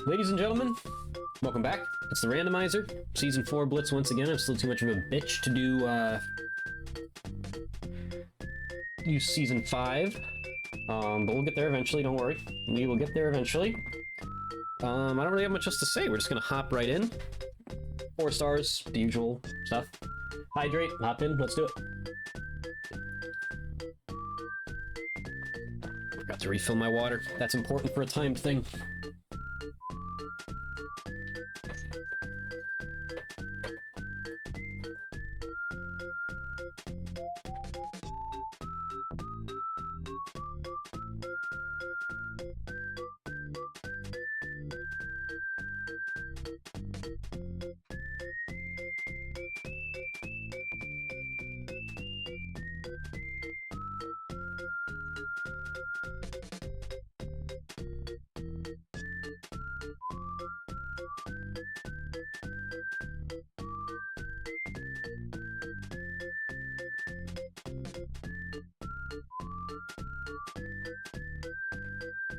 Ladies and gentlemen, welcome back. It's the Randomizer, Season 4 Blitz once again. I'm still too much of a bitch to do Season 5. But we'll get there eventually, don't worry. We will get there eventually. I don't really have much else to say. We're just gonna hop right in. 4 stars, the usual stuff. Hydrate, hop in, let's do it. Forgot to refill my water. That's important for a timed thing.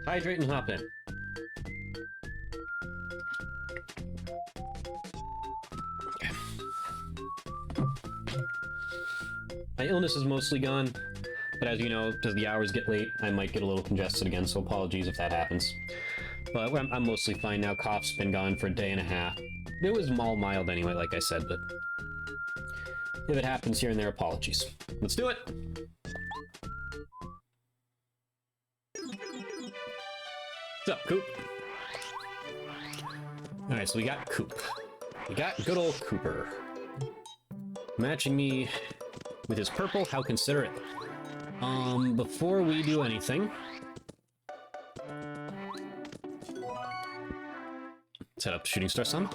Hydrate and hop in. Okay. My illness is mostly gone, but as you know, as the hours get late, I might get a little congested again, so apologies if that happens. But I'm mostly fine now. Cough's been gone for a day and a half. It was all mild anyway, like I said, but if it happens here and there, apologies. Let's do it! What's up, Coop? Alright, so we got Coop. We got good old Cooper. Matching me with his purple, how considerate. Before we do anything... set up Shooting Star Summon.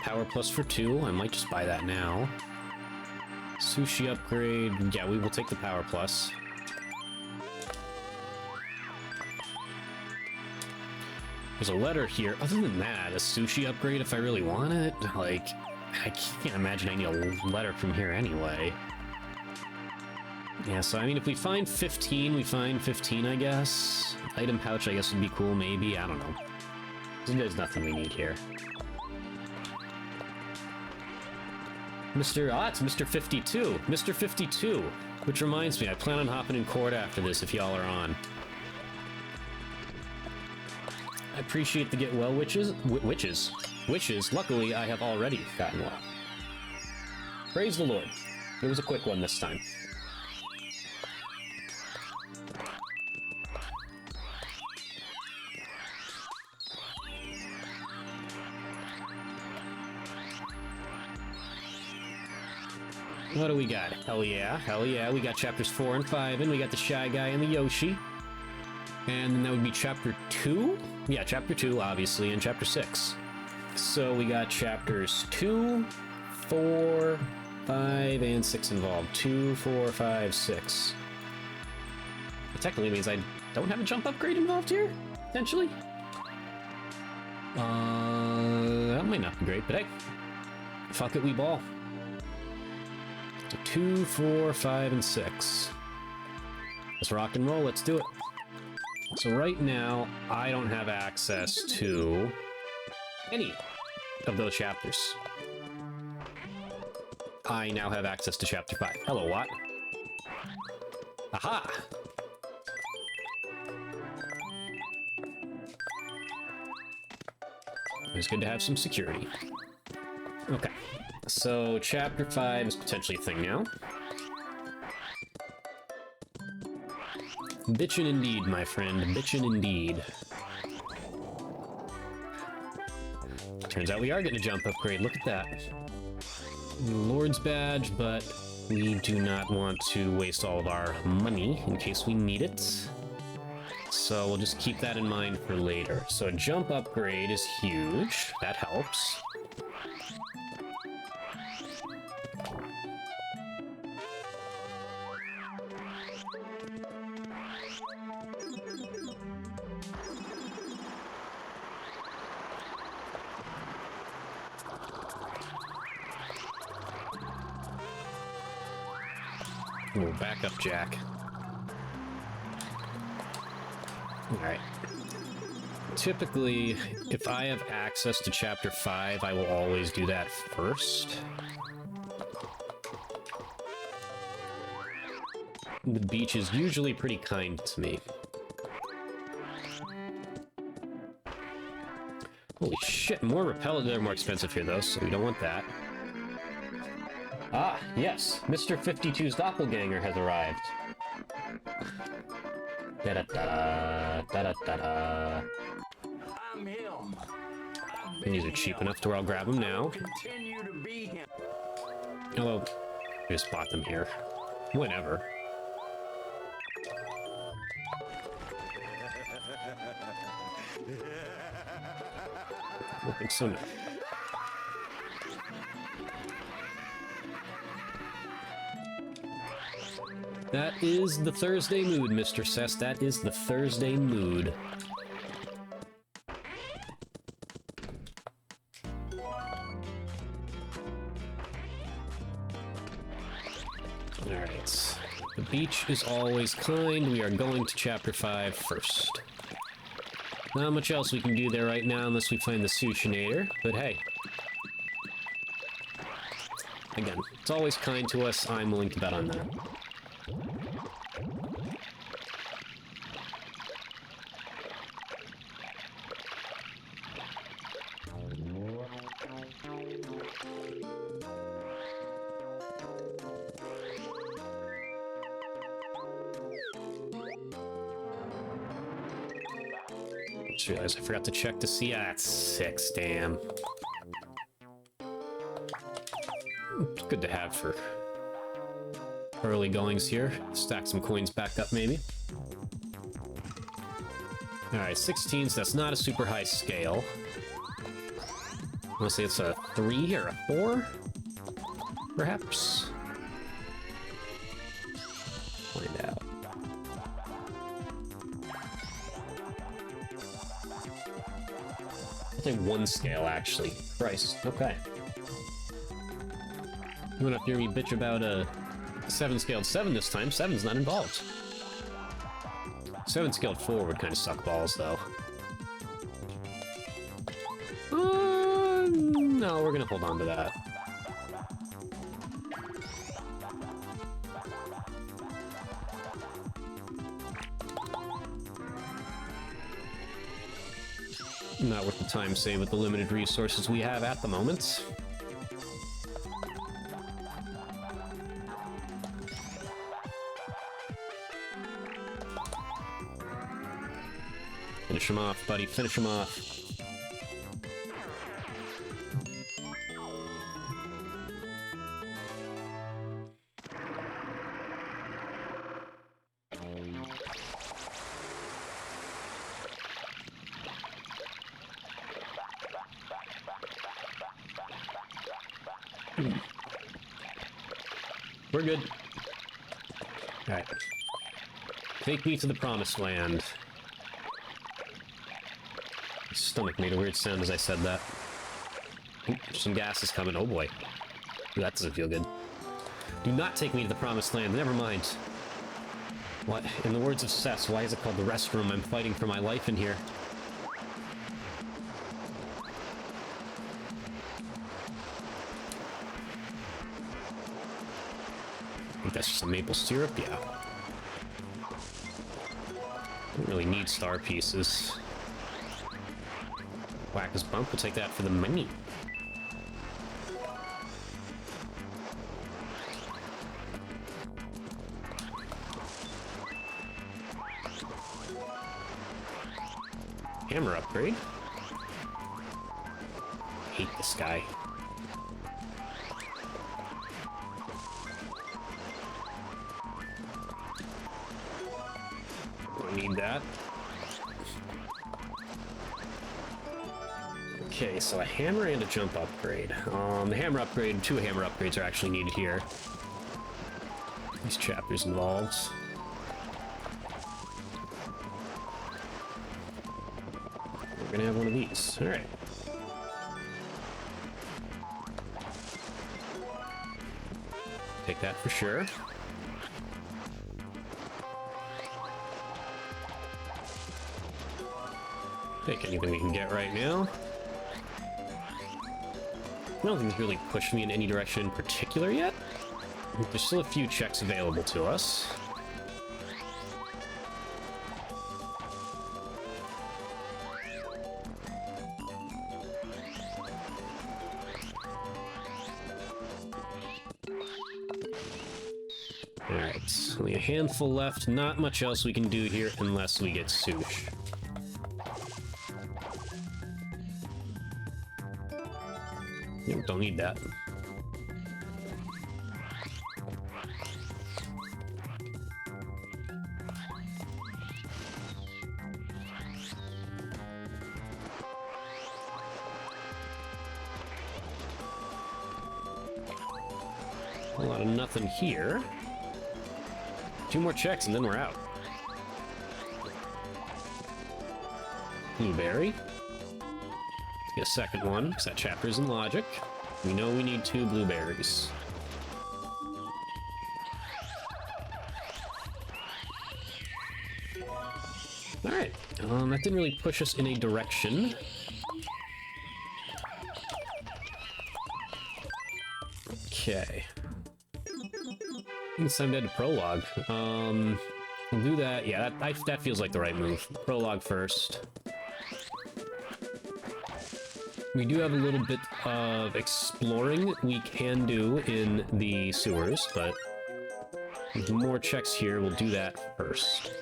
Power plus for 2. I might just buy that now. Sushi upgrade. Yeah, we will take the power plus. There's a letter here. Other than that, a sushi upgrade if I really want it. Like, I can't imagine I need a letter from here anyway. Yeah, so I mean, if we find 15, we find 15, I guess. Item pouch, I guess, would be cool, maybe. I don't know. There's nothing we need here. It's Mr. 52. Mr. 52. Which reminds me, I plan on hopping in court after this if y'all are on. I appreciate the get well wishes. Luckily, I have already gotten well. Praise the Lord. It was a quick one this time. What do we got? Hell yeah, we got chapters 4 and 5, and we got the Shy Guy and the Yoshi. And then that would be chapter 2? Yeah, chapter 2, obviously, and chapter 6. So we got chapters 2, 4, 5, and 6 involved. 2, 4, 5, 6. It technically means I don't have a jump upgrade involved here, potentially? That might not be great, but hey, fuck it, we ball. So 2, 4, 5, and 6. Let's rock and roll, let's do it. So right now, I don't have access to any of those chapters. I now have access to chapter 5. Hello, Watt. Aha! It's good to have some security. Okay. So, chapter 5 is potentially a thing now. Bitchin' indeed, my friend. Bitchin' indeed. Turns out we are getting a jump upgrade. Look at that. Lord's badge, but we do not want to waste all of our money in case we need it. So we'll just keep that in mind for later. So a jump upgrade is huge. That helps. Ooh, back up, Jack. Alright. Typically, if I have access to Chapter 5, I will always do that first. The beach is usually pretty kind to me. Holy shit, more repellent. They're more expensive here, though, so we don't want that. Ah, yes, Mr. 52's doppelganger has arrived. Da-da-da, da-da-da-da. I'm him. And these are cheap enough to where I'll grab them now. Continue to be him. Although, I just bought them here. Whatever. I don't think so, no. That is the Thursday mood, Mr. Cess. That is the Thursday mood. Alright. The beach is always kind. We are going to Chapter 5 first. Not much else we can do there right now unless we find the Sushinator, but hey. Again, it's always kind to us. I'm willing to bet on that. Just realized I forgot to check to see. Ah, that's 6, damn. It's good to have for early goings here. Stack some coins back up, maybe. Alright, 16, so that's not a super high scale. I want to say it's a 3 or a 4? Perhaps? Find out. I'll say 1 scale, actually. Christ, okay. You won't have to hear me bitch about a 7-scaled 7 this time. 7's not involved. 7-scaled 4 would kind of suck balls, though. No, we're gonna hold on to that. Not worth the time save with the limited resources we have at the moment. Finish him off, buddy. Finish him off. We're good. Alright. Take me to the promised land. My stomach made a weird sound as I said that. Ooh, some gas is coming. Oh boy. Ooh, that doesn't feel good. Do not take me to the promised land. Never mind. What? In the words of Cess, why is it called the restroom? I'm fighting for my life in here. I think that's just some maple syrup, yeah. Don't really need star pieces. Whack-as bump, we'll take that for the money. Hammer upgrade. Hate this guy. Don't need that. Okay, so a hammer and a jump upgrade. The hammer upgrade, 2 hammer upgrades are actually needed here. These chapters involved. We're gonna have one of these. Alright. Take that for sure. Take anything we can get right now. Nothing's really pushed me in any direction in particular yet. There's still a few checks available to us. Alright, only a handful left. Not much else we can do here unless we get Sush. Nope, don't need that. A lot of nothing here. 2 more checks and then we're out. Blueberry. Get a second one, because that chapter's in logic. We know we need 2 blueberries. Alright, that didn't really push us in a direction. Okay. I think it's time to head to prologue. We'll do that. Yeah, that feels like the right move. Prologue first. We do have a little bit of exploring we can do in the sewers, but with more checks here, we'll do that first.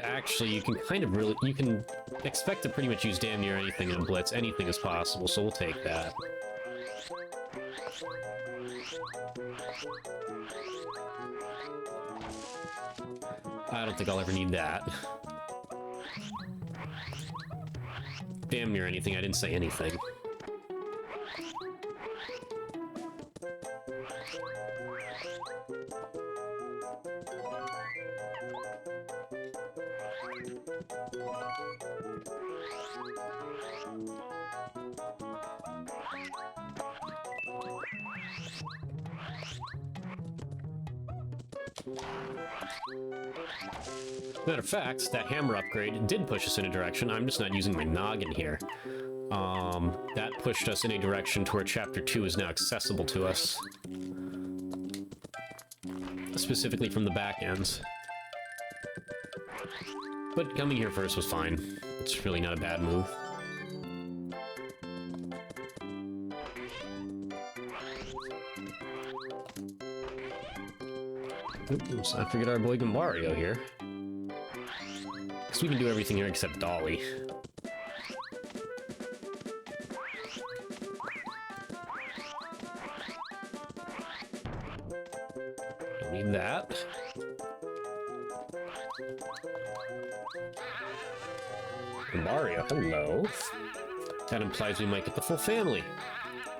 Actually, you can kind of you can expect to pretty much use damn near anything in Blitz. Anything is possible, so we'll take that. I don't think I'll ever need that. Damn near anything, I didn't say anything. Matter of fact, that hammer upgrade did push us in a direction. I'm just not using my noggin here. That pushed us in a direction to where Chapter 2 is now accessible to us. Specifically from the back end. But coming here first was fine. It's really not a bad move. Let's not forget our boy Gambario here. Because we can do everything here except Dolly. Don't need that. Gambario, hello. That implies we might get the full family.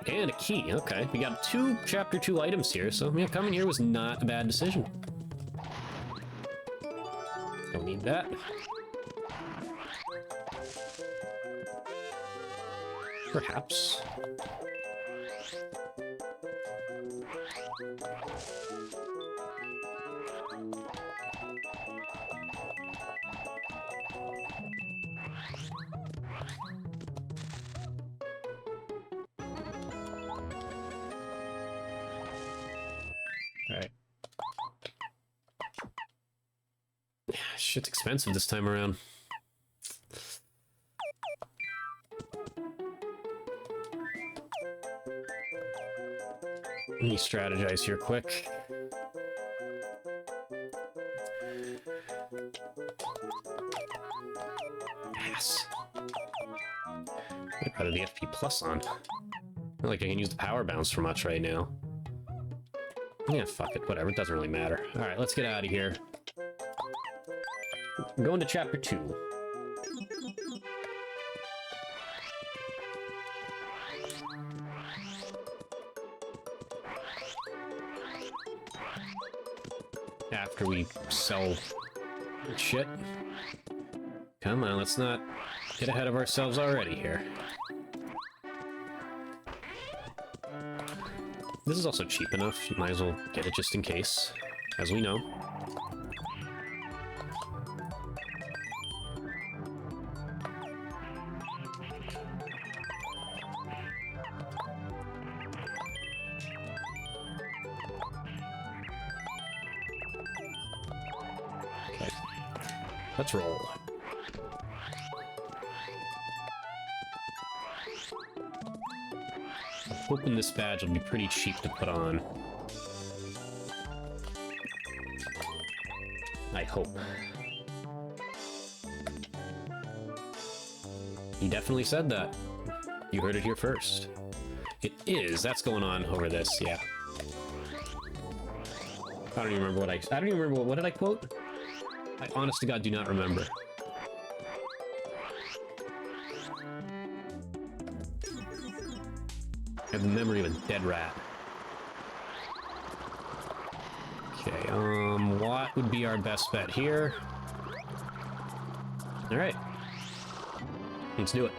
And a key, okay. We got 2 Chapter 2 items here, so yeah, coming here was not a bad decision. Don't need that. Perhaps. Alright. Shit's expensive this time around. Let me strategize here quick. ass. I'd rather the FP plus on. Not like I can use the power bounce for much right now. Yeah, fuck it, whatever, it doesn't really matter. Alright, let's get out of here. I'm going to chapter 2. After we sell shit. Come on, let's not get ahead of ourselves already here. This is also cheap enough, you might as well get it just in case, as we know. Okay, let's roll. I'm hoping this badge will be pretty cheap to put on. I hope. He definitely said that. You heard it here first. It is. That's going on over this, yeah. I don't even remember what I don't even remember what did I quote? I honest to God do not remember. I have the memory of a dead rat. Okay, what would be our best bet here? Alright. Let's do it.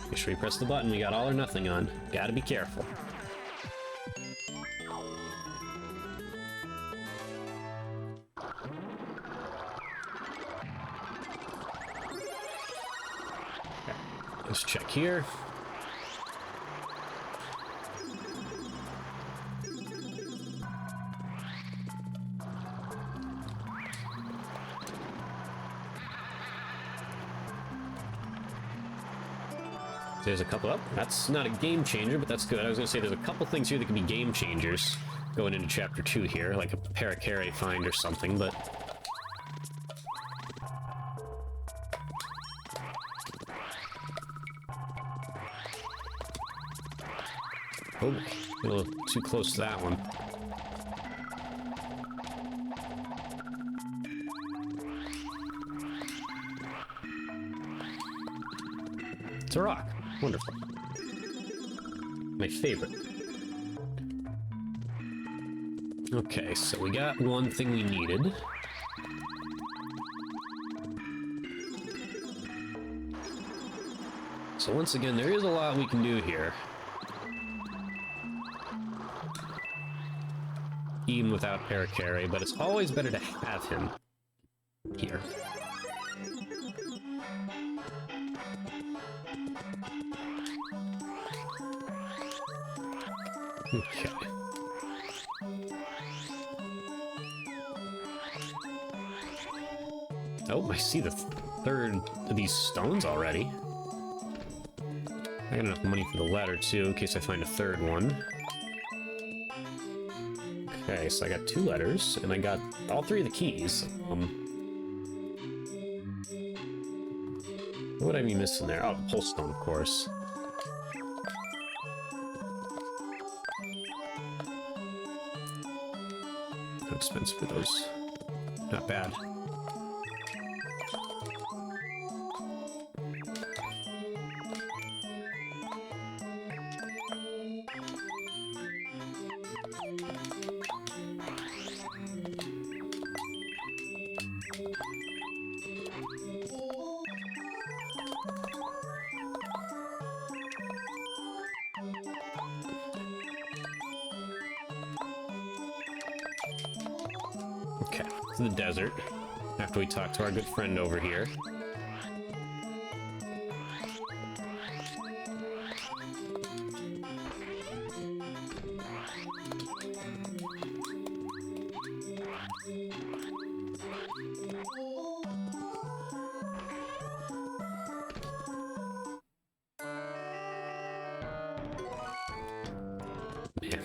Make sure we press the button. We got all or nothing on. Gotta be careful. Okay. Let's check here. There's a couple up. That's not a game changer, but that's good. I was gonna say there's a couple things here that could be game changers going into chapter 2 here, like a Parakarry find or something, but oh, a little too close to that one. It's a rock. Wonderful. My favorite. Okay, so we got one thing we needed. So once again, there is a lot we can do here. Even without Parakarry, but it's always better to have him here. Okay. Oh, I see the third of these stones already. I got enough money for the ladder, too, in case I find a third one. Okay, so I got 2 letters, and I got all 3 of the keys. What would I be missing there? Oh, the pulse stone, of course. How expensive are those? Not bad. Okay, to the desert. After we talk to our good friend over here. Man.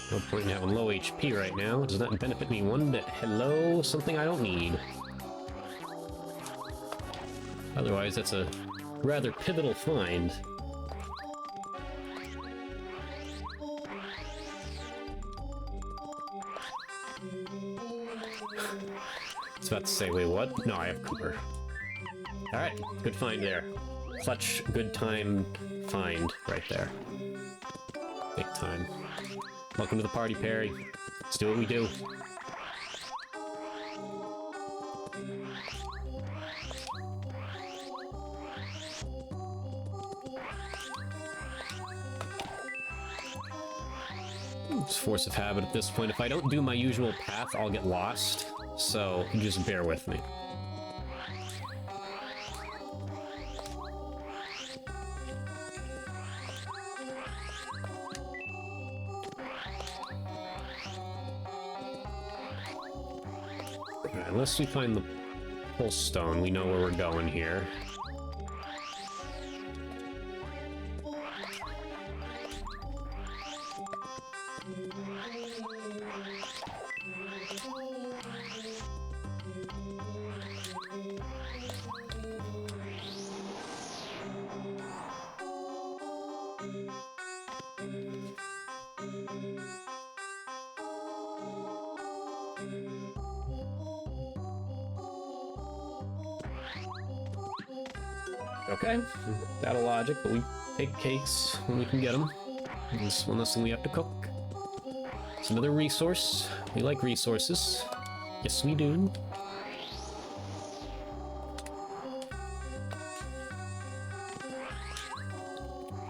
No point in having low HP right now. It does not benefit me one bit. Hello, something I don't need. Otherwise, that's a rather pivotal find. I was about to say, wait, what? No, I have Cooper. Alright, good find there. Clutch, good time find right there. Big time. Welcome to the party, Perry. Let's do what we do. It's force of habit at this point. If I don't do my usual path, I'll get lost. So just bear with me. Alright, unless we find the pulse stone, we know where we're going here. Okay, that'll logic, but we take cakes when we can get them. It's one less thing we have to cook. It's another resource. We like resources. Yes, we do.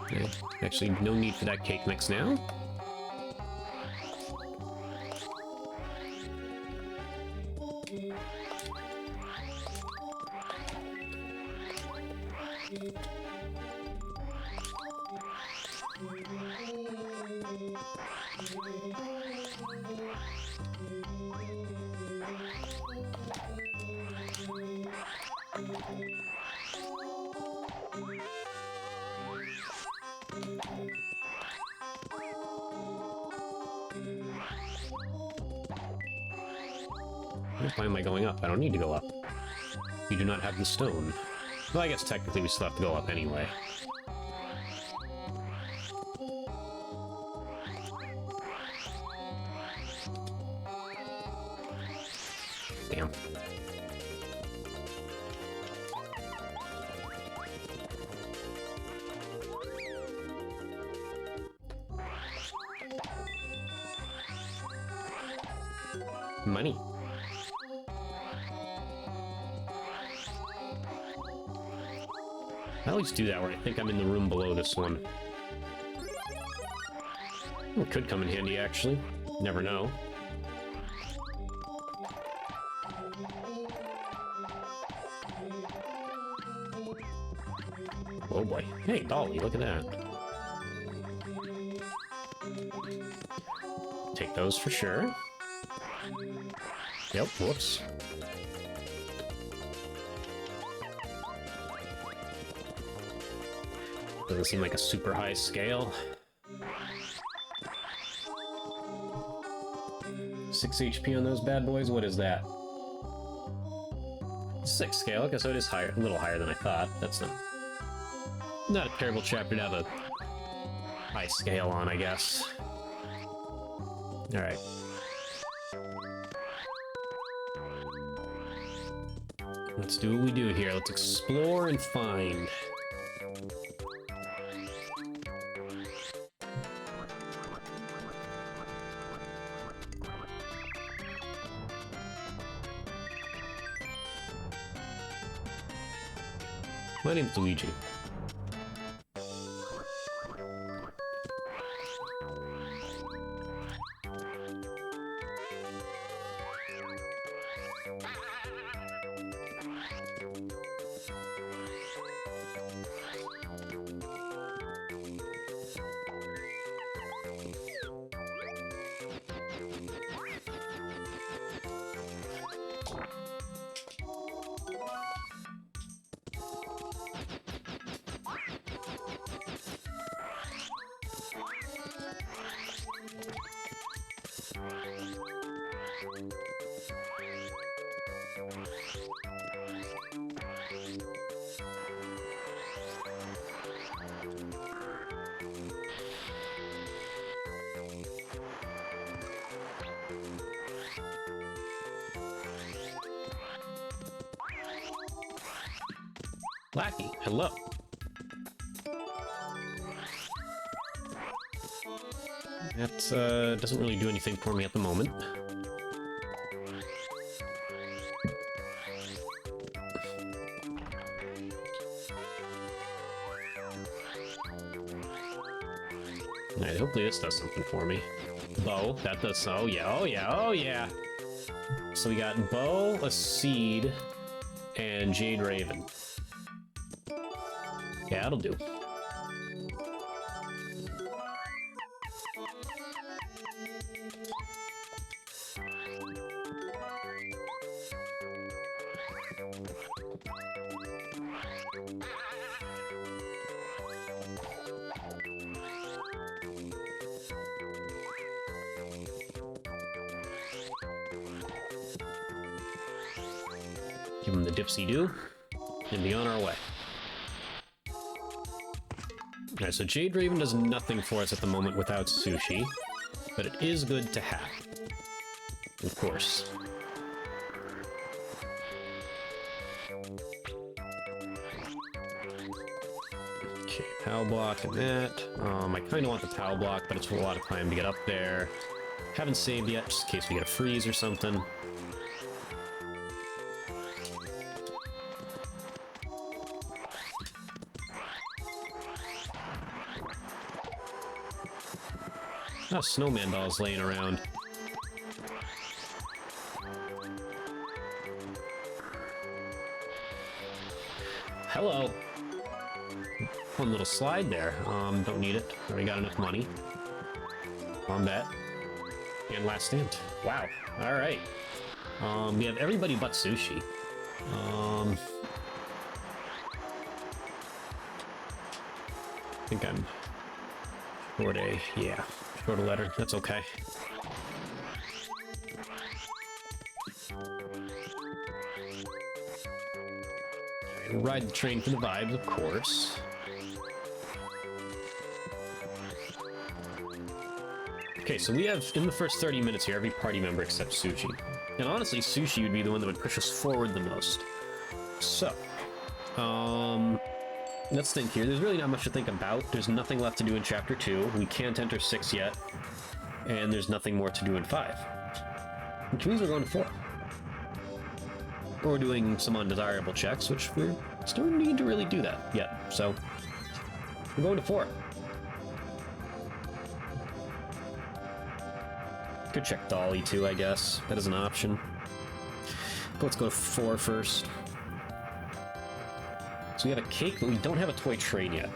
Okay. Actually, no need for that cake mix now. Why am I going up? I don't need to go up. You do not have the stone. Well, I guess technically we still have to go up anyway. Damn. Money. I always do that where I think I'm in the room below this one. It could come in handy, actually. Never know. Oh boy. Hey, Dolly, look at that. Take those for sure. Yep, whoops. Doesn't seem like a super high scale. 6 HP on those bad boys? What is that? 6 scale. Okay, so it is higher, a little higher than I thought. That's not a terrible chapter to have a high scale on, I guess. Alright. Let's do what we do here. Let's explore and find. My name's Luigi. Lackey, hello. That doesn't really do anything for me at the moment. Alright, hopefully this does something for me. Bow, that does, oh yeah, oh yeah, oh yeah! So we got Bow, a Seed, and Jade Raven. Yeah, that'll do. Give him the dipsy-do, and be on our way. Alright, so Jade Raven does nothing for us at the moment without sushi, but it is good to have. Of course. Okay, POW block and that. I kind of want the POW block, but it's a lot of time to get up there. Haven't saved yet, just in case we get a freeze or something. Oh, snowman dolls laying around. Hello. Fun little slide there. Don't need it. Already got enough money. Combat. And last stand. Wow. Alright. We have everybody but sushi. I think I'm short a, yeah. Short a letter, that's okay. Ride the train for the vibes, of course. Okay, so we have, in the first 30 minutes here, every party member except Sushi. And honestly, Sushi would be the one that would push us forward the most. So, let's think here. There's really not much to think about. There's nothing left to do in Chapter 2. We can't enter 6 yet. And there's nothing more to do in 5. Which means we're going to 4. Or we're doing some undesirable checks, which we still need to really do that yet. So, we're going to 4. Could check Dolly too, I guess. That is an option. Let's go to 4 first. So we have a cake, but we don't have a toy train yet.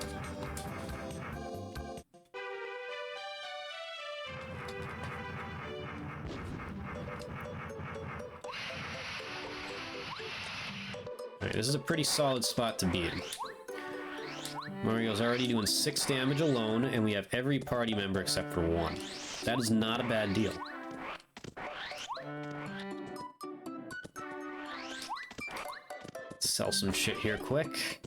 Alright, this is a pretty solid spot to be in. Mario's already doing 6 damage alone, and we have every party member except for 1. That is not a bad deal. Sell some shit here quick.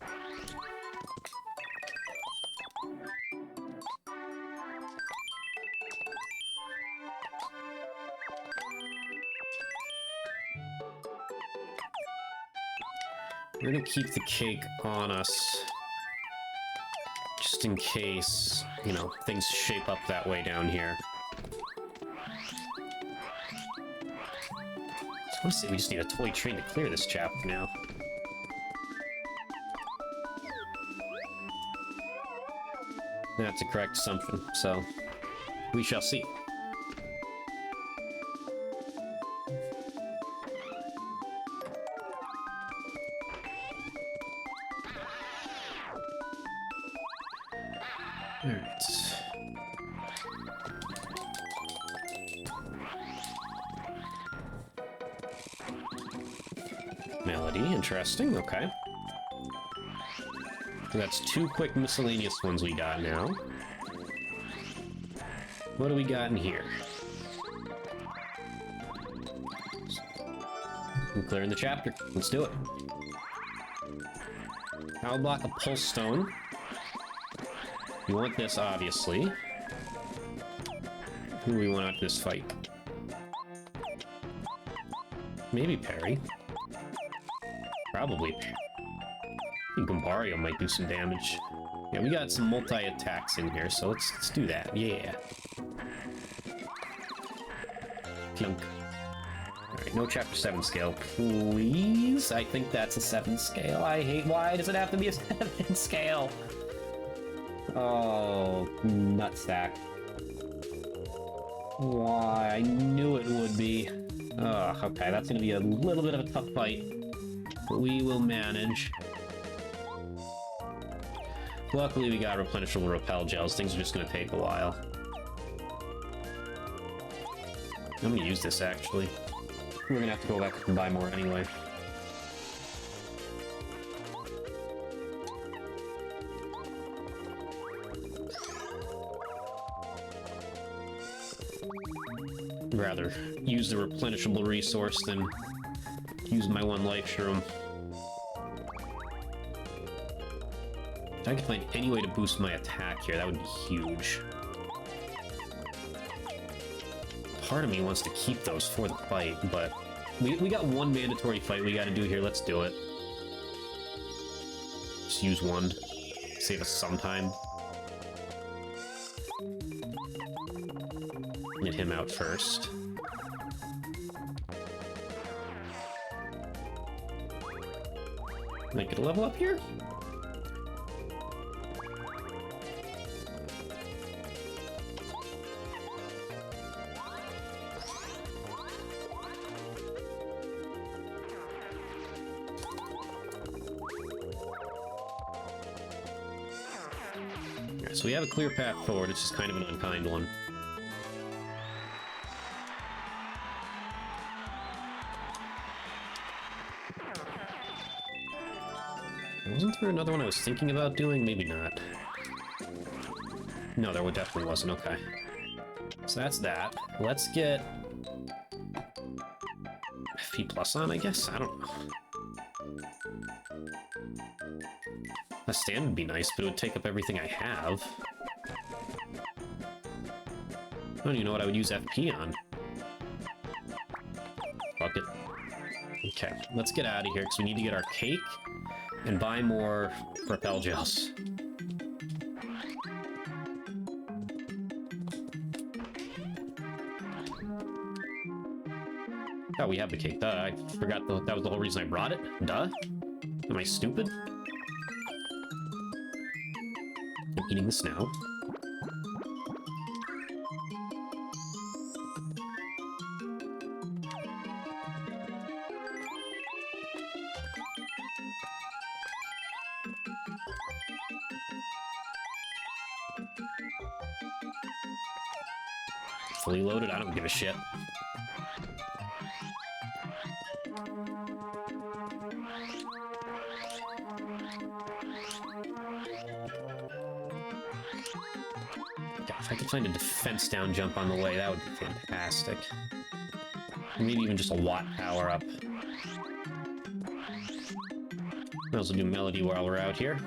gonna keep the cake on us. Just in case, you know, things shape up that way down here. I want to say we just need a toy train to clear this chapter now. That's a correct assumption, so we shall see. Alright. Melody, interesting, okay. That's 2 quick miscellaneous ones we got now. What do we got in here? I'm clearing the chapter. Let's do it. I'll block a pulse stone. You want this, obviously. Who do we want out this fight? Maybe Perry. Probably. I think Gumbario might do some damage. Yeah, we got some multi-attacks in here, so let's do that. Yeah. Clunk. Alright, no chapter 7 scale, please. I think that's a 7 scale. I hate, why does it have to be a 7 scale? Oh, nutsack. Why? I knew it would be. Ugh, okay, that's gonna be a little bit of a tough fight. But we will manage. Luckily, we got replenishable repel gels. Things are just gonna take a while. I'm gonna use this, actually. We're gonna have to go back and buy more anyway. Rather use the replenishable resource than use my 1 life shroom. If I could find any way to boost my attack here, that would be huge. Part of me wants to keep those for the fight, but we got 1 mandatory fight we gotta do here. Let's do it. Just use 1. Save us some time. Get him out first. Might get a level up here? Alright, so we have a clear path forward, it's just kind of an unkind one. Wasn't there another one I was thinking about doing? Maybe not. No, there definitely wasn't. Okay. So that's that. Let's get FP plus on, I guess? I don't know. A stand would be nice, but it would take up everything I have. I don't even know what I would use FP on. Fuck it. Okay, let's get out of here, because we need to get our cake and buy more repel gels. Oh, we have the cake. Duh, I forgot that was the whole reason I brought it. Duh. Am I stupid? I'm eating this now. Fully loaded, I don't give a shit. God, if I could find a defense down jump on the way, that would be fantastic. Maybe even just a watt power up. Might as well do Melody while we're out here.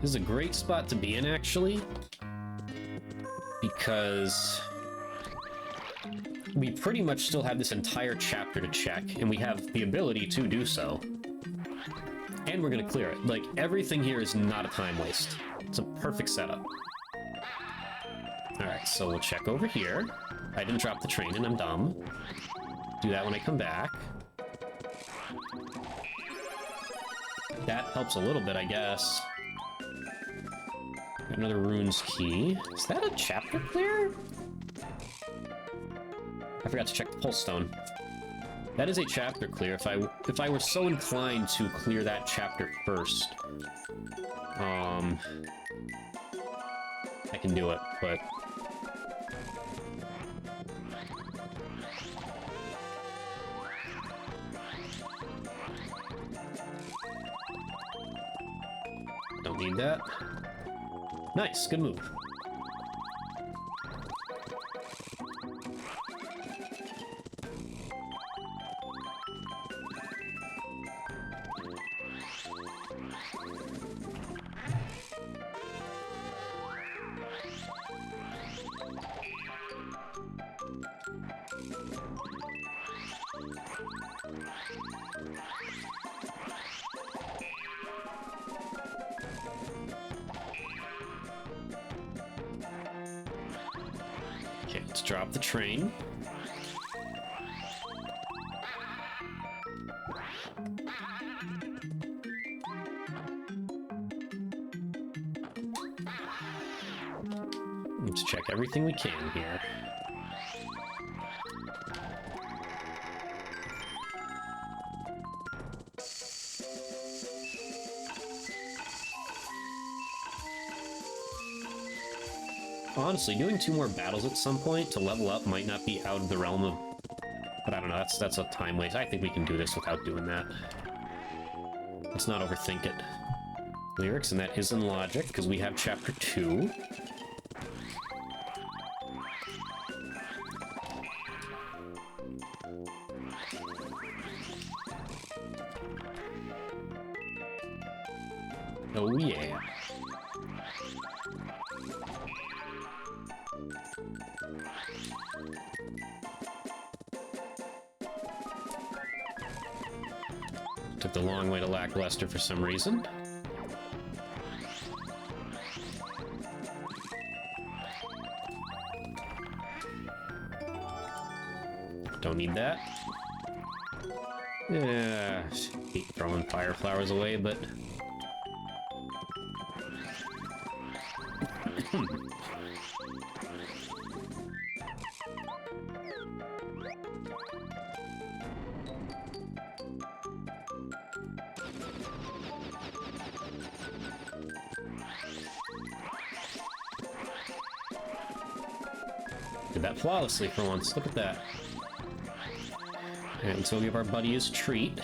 This is a great spot to be in, actually, because we pretty much still have this entire chapter to check, and we have the ability to do so. And we're gonna clear it. Like, everything here is not a time waste. It's a perfect setup. Alright, so we'll check over here. I didn't drop the train and I'm dumb. Do that when I come back. That helps a little bit, I guess. Got another runes key. Is that a chapter clear? I forgot to check the pulse stone. That is a chapter clear. If I were so inclined to clear that chapter first, I can do it, but don't need that. Nice, good move. Okay, let's drop the train. Let's check everything we can here. Honestly, doing 2 more battles at some point to level up might not be out of the realm of... But I don't know, that's a time waste. I think we can do this without doing that. Let's not overthink it. Lyrics, and that is in logic, because we have chapter 2. Oh yeah. Took the long way to Lackluster for some reason. Don't need that. Yeah, hate throwing fire flowers away, but... Did that flawlessly for once. Look at that. And so we'll give our buddy his treat.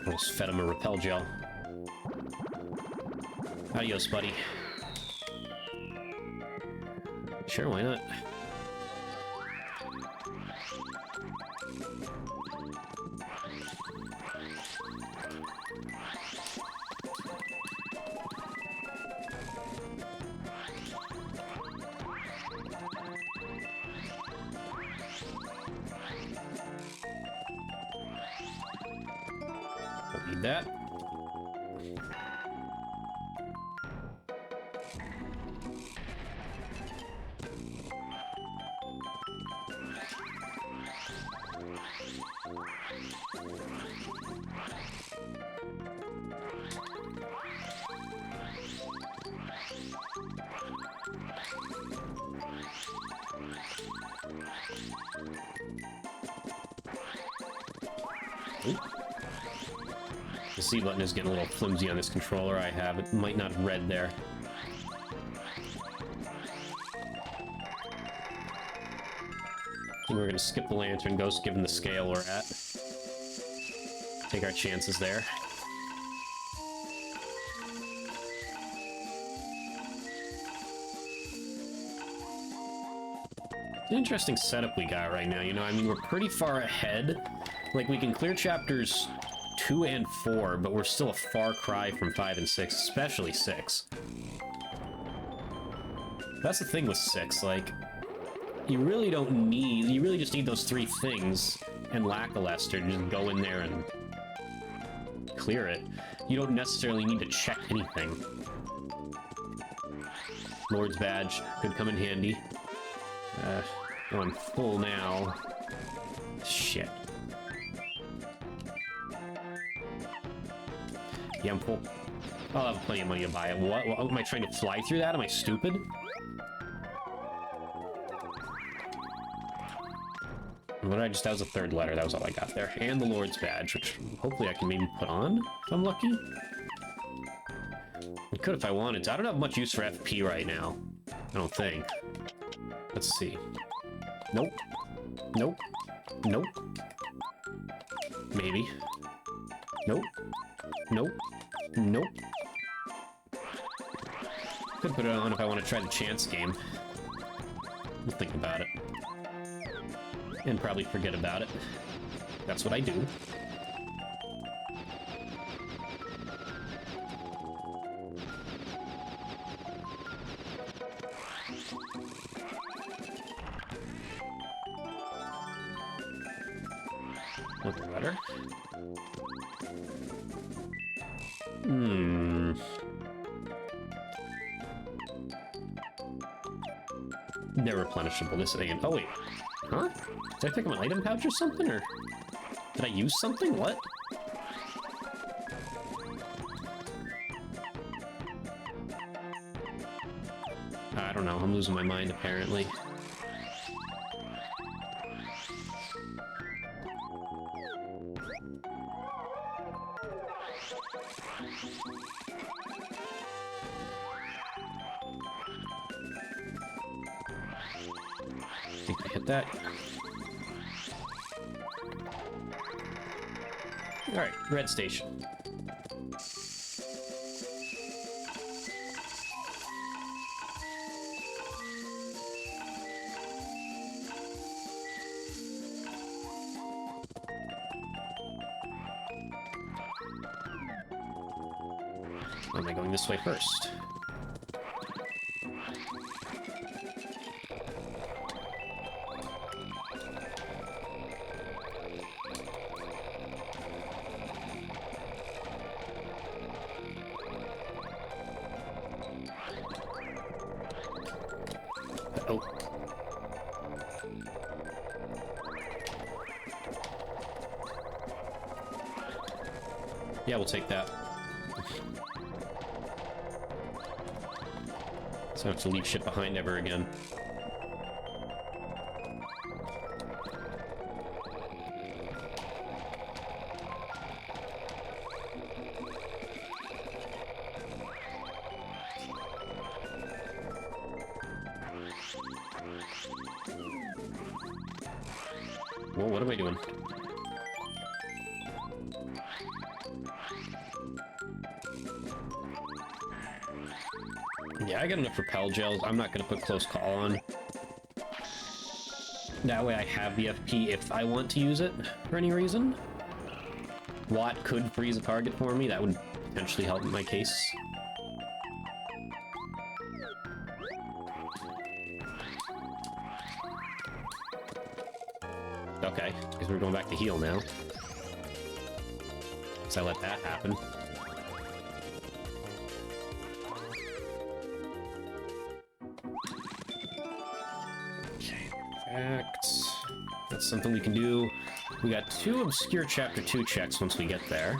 Almost fed him a repel gel. Adios, buddy. Sure, why not? Don't need that. Ooh. The C button is getting a little flimsy on this controller I have. It might not have read there. I think we're gonna skip the lantern ghost given the scale we're at. Take our chances there. interesting setup we got right now, you know? I mean, we're pretty far ahead. Like, we can clear chapters 2 and 4, but we're still a far cry from 5 and 6, especially 6. That's the thing with 6, like, you really just need those 3 things and Lackluster to just go in there and clear it. You don't necessarily need to check anything. Lord's Badge could come in handy. On full now. Shit. Yeah, I'm full. I'll have plenty of money to buy it. What? Am I trying to fly through that? Am I stupid? What did I just... That was a 3rd letter. That was all I got there. And the Lord's Badge, which hopefully I can maybe put on if I'm lucky. I could if I wanted to. I don't have much use for FP right now. I don't think. Let's see. Nope. Nope. Nope. Maybe. Nope. Nope. Nope. Could put it on if I want to try the chance game. We'll think about it. And probably forget about it. That's what I do. Nothing better. They're replenishable. This again. Oh wait. Huh? Did I pick up an item pouch or something, or did I use something? What? I don't know. I'm losing my mind, apparently. I think I hit that. Alright, red station. Am I going this way first? Oh. Yeah, we'll take that. So I don't have to leave shit behind ever again. Whoa, what am I doing? Yeah, I got enough repel gels. I'm not going to put close call on. That way I have the FP if I want to use it for any reason. Watt could freeze a target for me. That would potentially help in my case. Okay, because we're going back to heal now. So I let that happen. Okay, facts. That's something we can do. We got 2 obscure Chapter 2 checks once we get there.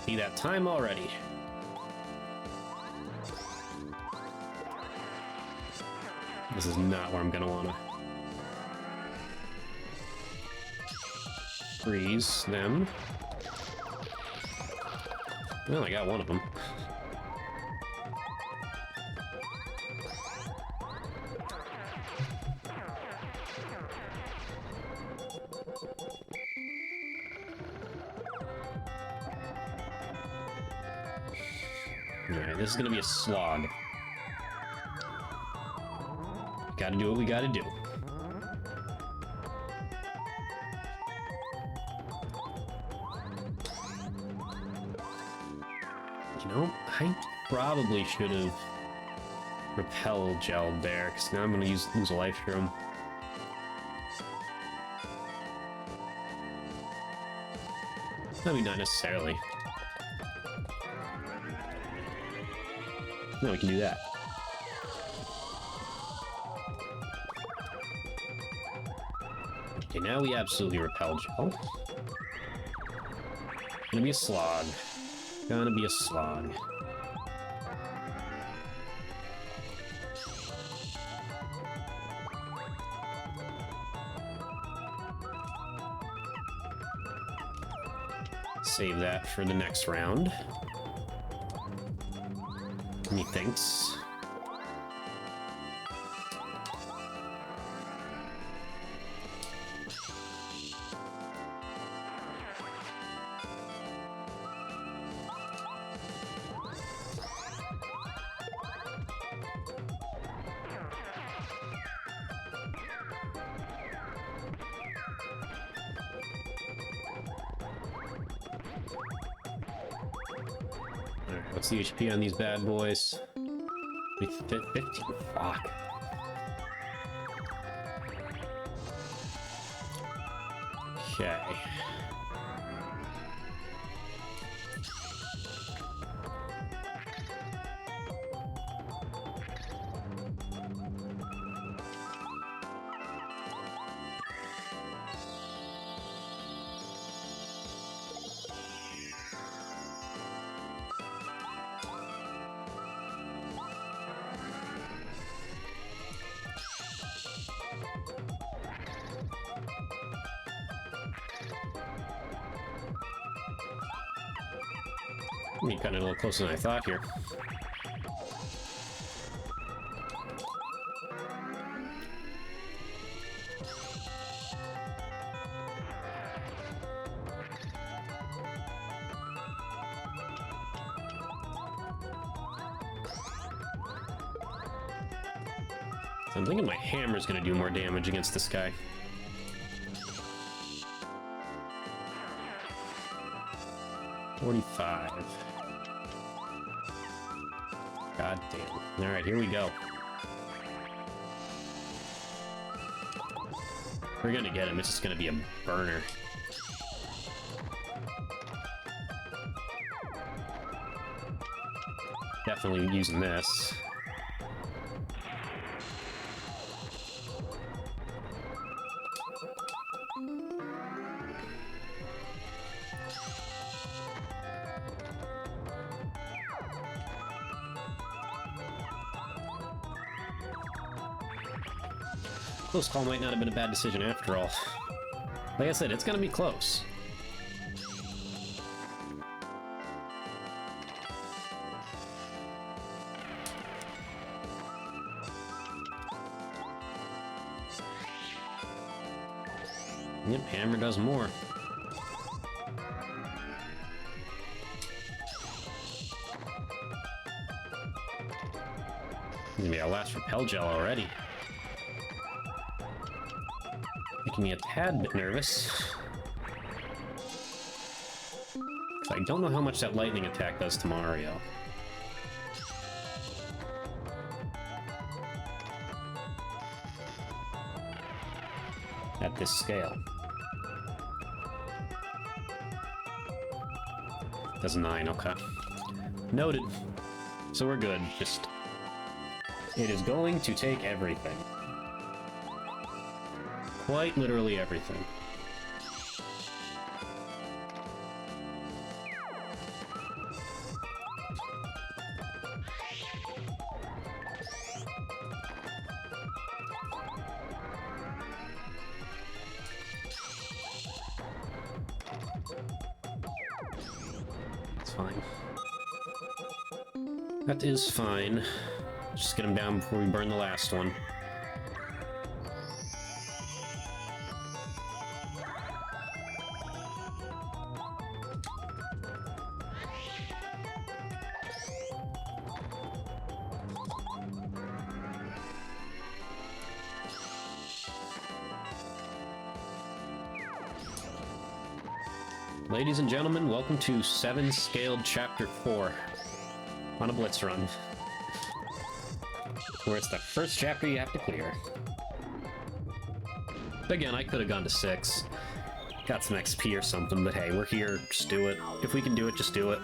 be that time already. This is not where I'm gonna wanna freeze them. Well, I got one of them. Alright, this is gonna be a slog. Gotta do what we gotta do. You know, I probably should have repel gelled there, because now I'm gonna lose a life shroom. I mean, not necessarily. No, we can do that. Okay, now we absolutely repel gel. Gonna be a slog. Gonna be a slog. Save that for the next round. Methinks. Alright, what's the HP on these bad boys? 15. Fuck. Okay. We got it a little closer than I thought here. So I'm thinking my hammer's gonna do more damage against this guy. $45. God damn. Alright, here we go. We're gonna get him. It's just gonna be a burner. Definitely using this. Close call might not have been a bad decision after all. Like I said, it's gonna be close. Yep, hammer does more. Gonna be our last repel gel already. Making me a tad bit nervous. I don't know how much that lightning attack does to Mario. At this scale. Does 9, okay. Noted. So we're good, just... It is going to take everything. Quite literally everything. fine. That is fine. Just get him down before we burn the last one. Ladies and gentlemen, welcome to 7 Scaled Chapter 4 on a Blitz run, where it's the first chapter you have to clear. Again, I could have gone to 6, got some XP or something, but hey, we're here, just do it. If we can do it, just do it.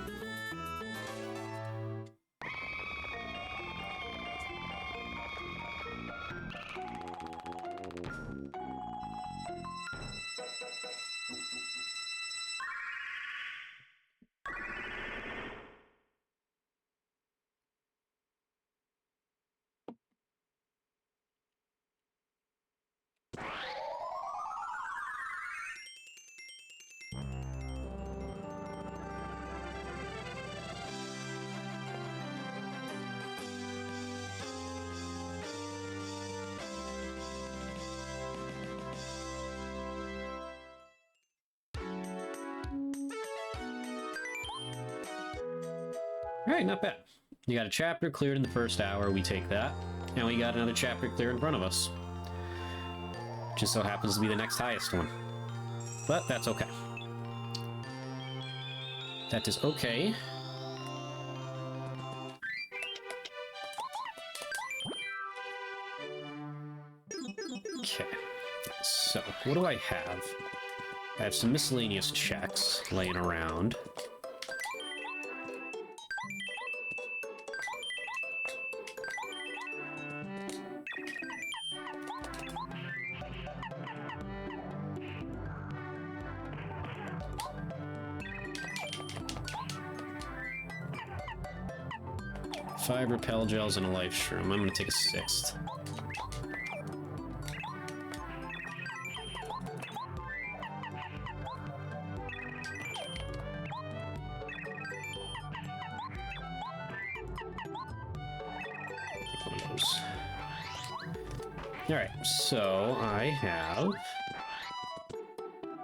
Alright, not bad. You got a chapter cleared in the first hour, we take that. And we got another chapter clear in front of us. Just so happens to be the next highest one. But that's okay. That is okay. Okay. So, what do I have? I have some miscellaneous checks laying around. Five repel gels and a life shroom. I'm gonna take a 6th. Take one of those. Alright, so I have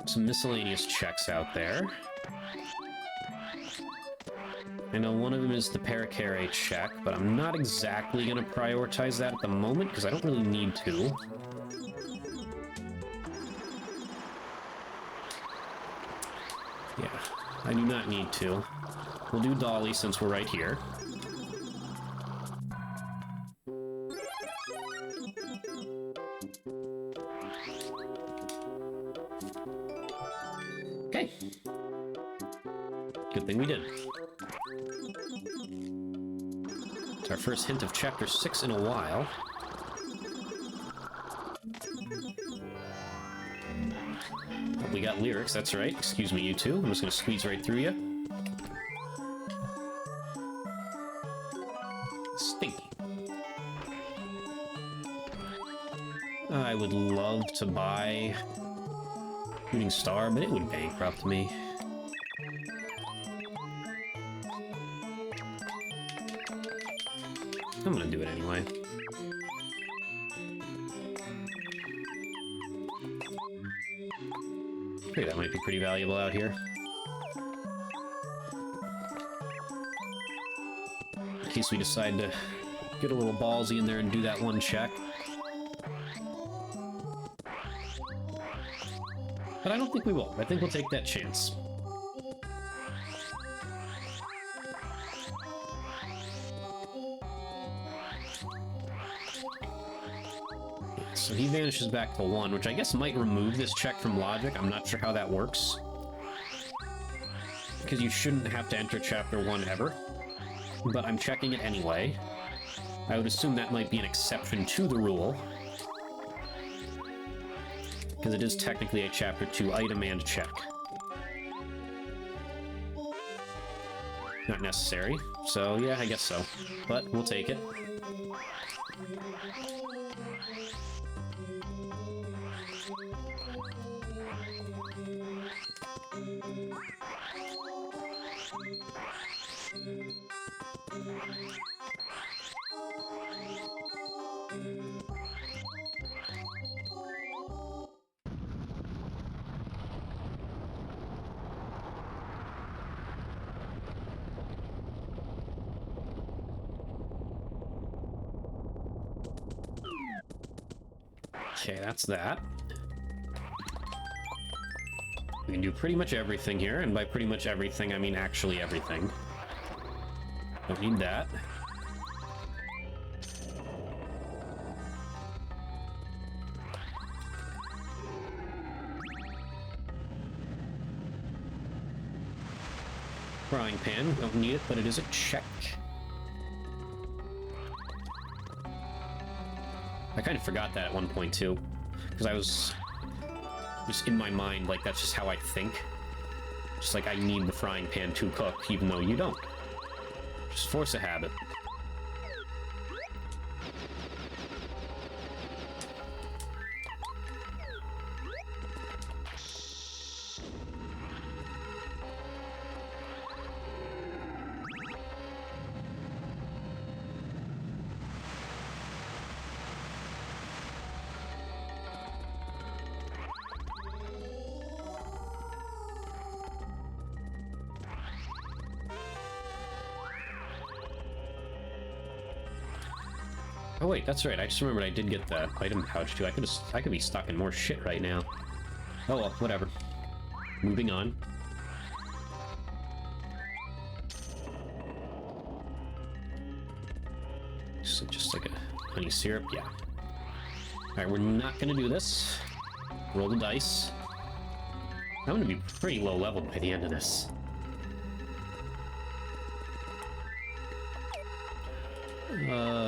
some miscellaneous checks out there. I know one of them is the Paracare check, but I'm not exactly going to prioritize that at the moment, because I don't really need to. Yeah, I do not need to. We'll do Dolly since we're right here. Okay. Good thing we did. It's our first hint of Chapter 6 in a while. Oh, we got lyrics, that's right. Excuse me, you two. I'm just gonna squeeze right through you. Stinky. I would love to buy Shooting Star, but it would bankrupt me. I'm gonna do it anyway. I think that might be pretty valuable out here. In case we decide to get a little ballsy in there and do that one check. But I don't think we will. I think we'll take that chance. So he vanishes back to 1, which I guess might remove this check from logic. I'm not sure how that works. Because you shouldn't have to enter Chapter 1 ever. But I'm checking it anyway. I would assume that might be an exception to the rule. Because it is technically a Chapter 2 item and check. Not necessary. So yeah, I guess so. But we'll take it. Okay, that's that. We can do pretty much everything here, and by pretty much everything, I mean actually everything. Don't need that. Frying pan, don't need it, but it is a check. I kind of forgot that at one point too, because I was just in my mind, like, that's just how I think. Just like I need the frying pan to cook, even though you don't. Just force a habit. Oh wait, that's right. I just remembered I did get the item pouch too. I could be stuck in more shit right now. Oh well, whatever. Moving on. Just like a honey syrup, yeah. Alright, we're not gonna do this. Roll the dice. I'm gonna be pretty low leveled by the end of this.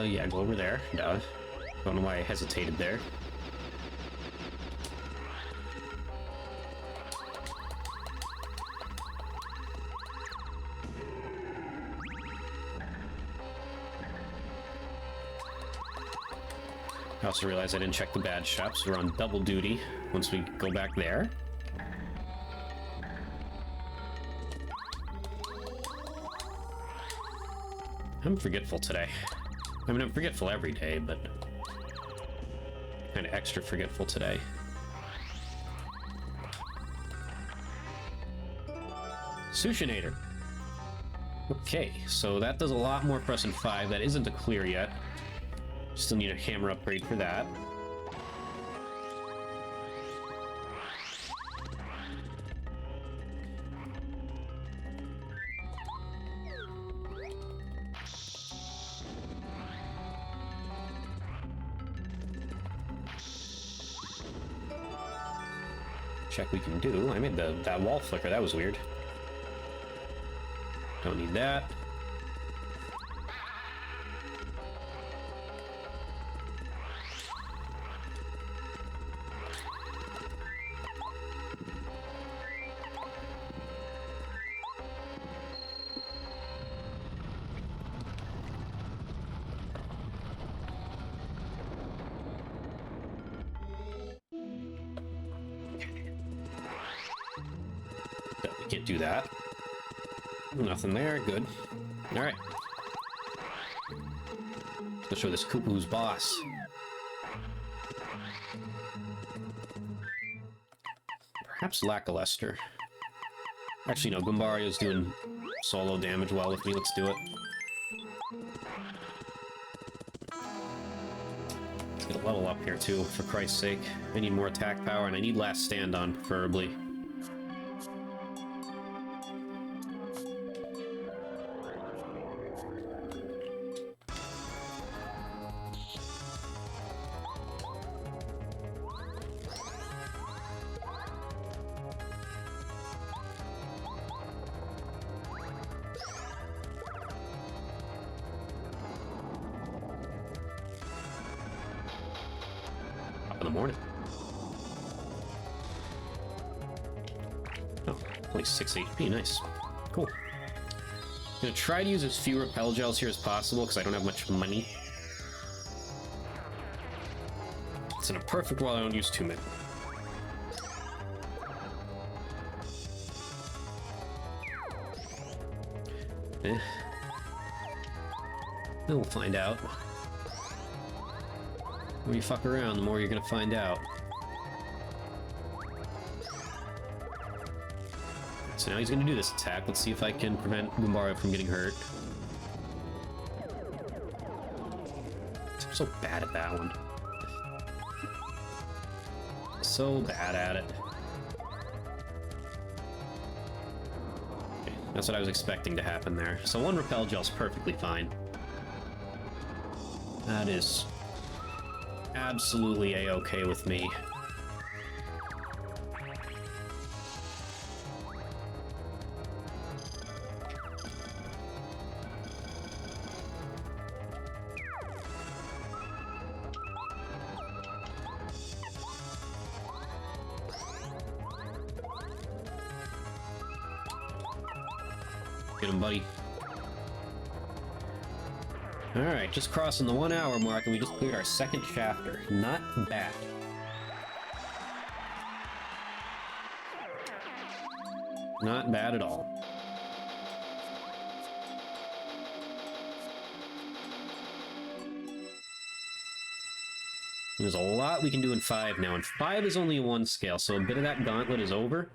Yeah, go over there. Duh. Don't know why I hesitated there. I also realized I didn't check the badge shops. We're on double duty once we go back there. I'm forgetful today. I mean, I'm forgetful every day, but kind of extra forgetful today. Sushinator. Okay, so that does a lot more for us in 5. That isn't a clear yet. Still need a hammer upgrade for that. Check we can do. I made that wall flicker. That was weird. Don't need that. Can't do that. Nothing there. Good. All right. Let's show this Koopa who's boss. Perhaps lackluster. Actually, no. Goombario's doing solo damage well with me. Let's do it. Let's get a level up here too, for Christ's sake. I need more attack power, and I need last stand on, preferably. In the morning. Oh, only 6 HP, nice. Cool. I'm gonna try to use as few repel gels here as possible because I don't have much money. It's in a perfect world I don't use too many. We'll find out. The more you fuck around, the more you're gonna find out. So now he's gonna do this attack. Let's see if I can prevent Goombario from getting hurt. I'm so bad at that one. so bad at it. Okay, that's what I was expecting to happen there. So one repel gel's perfectly fine. That is absolutely a-okay with me. Get him, buddy. Alright, just crossing the 1 hour mark and we just cleared our second chapter. Not bad. Not bad at all. There's a lot we can do in 5 now, and 5 is only a 1 scale, so a bit of that gauntlet is over.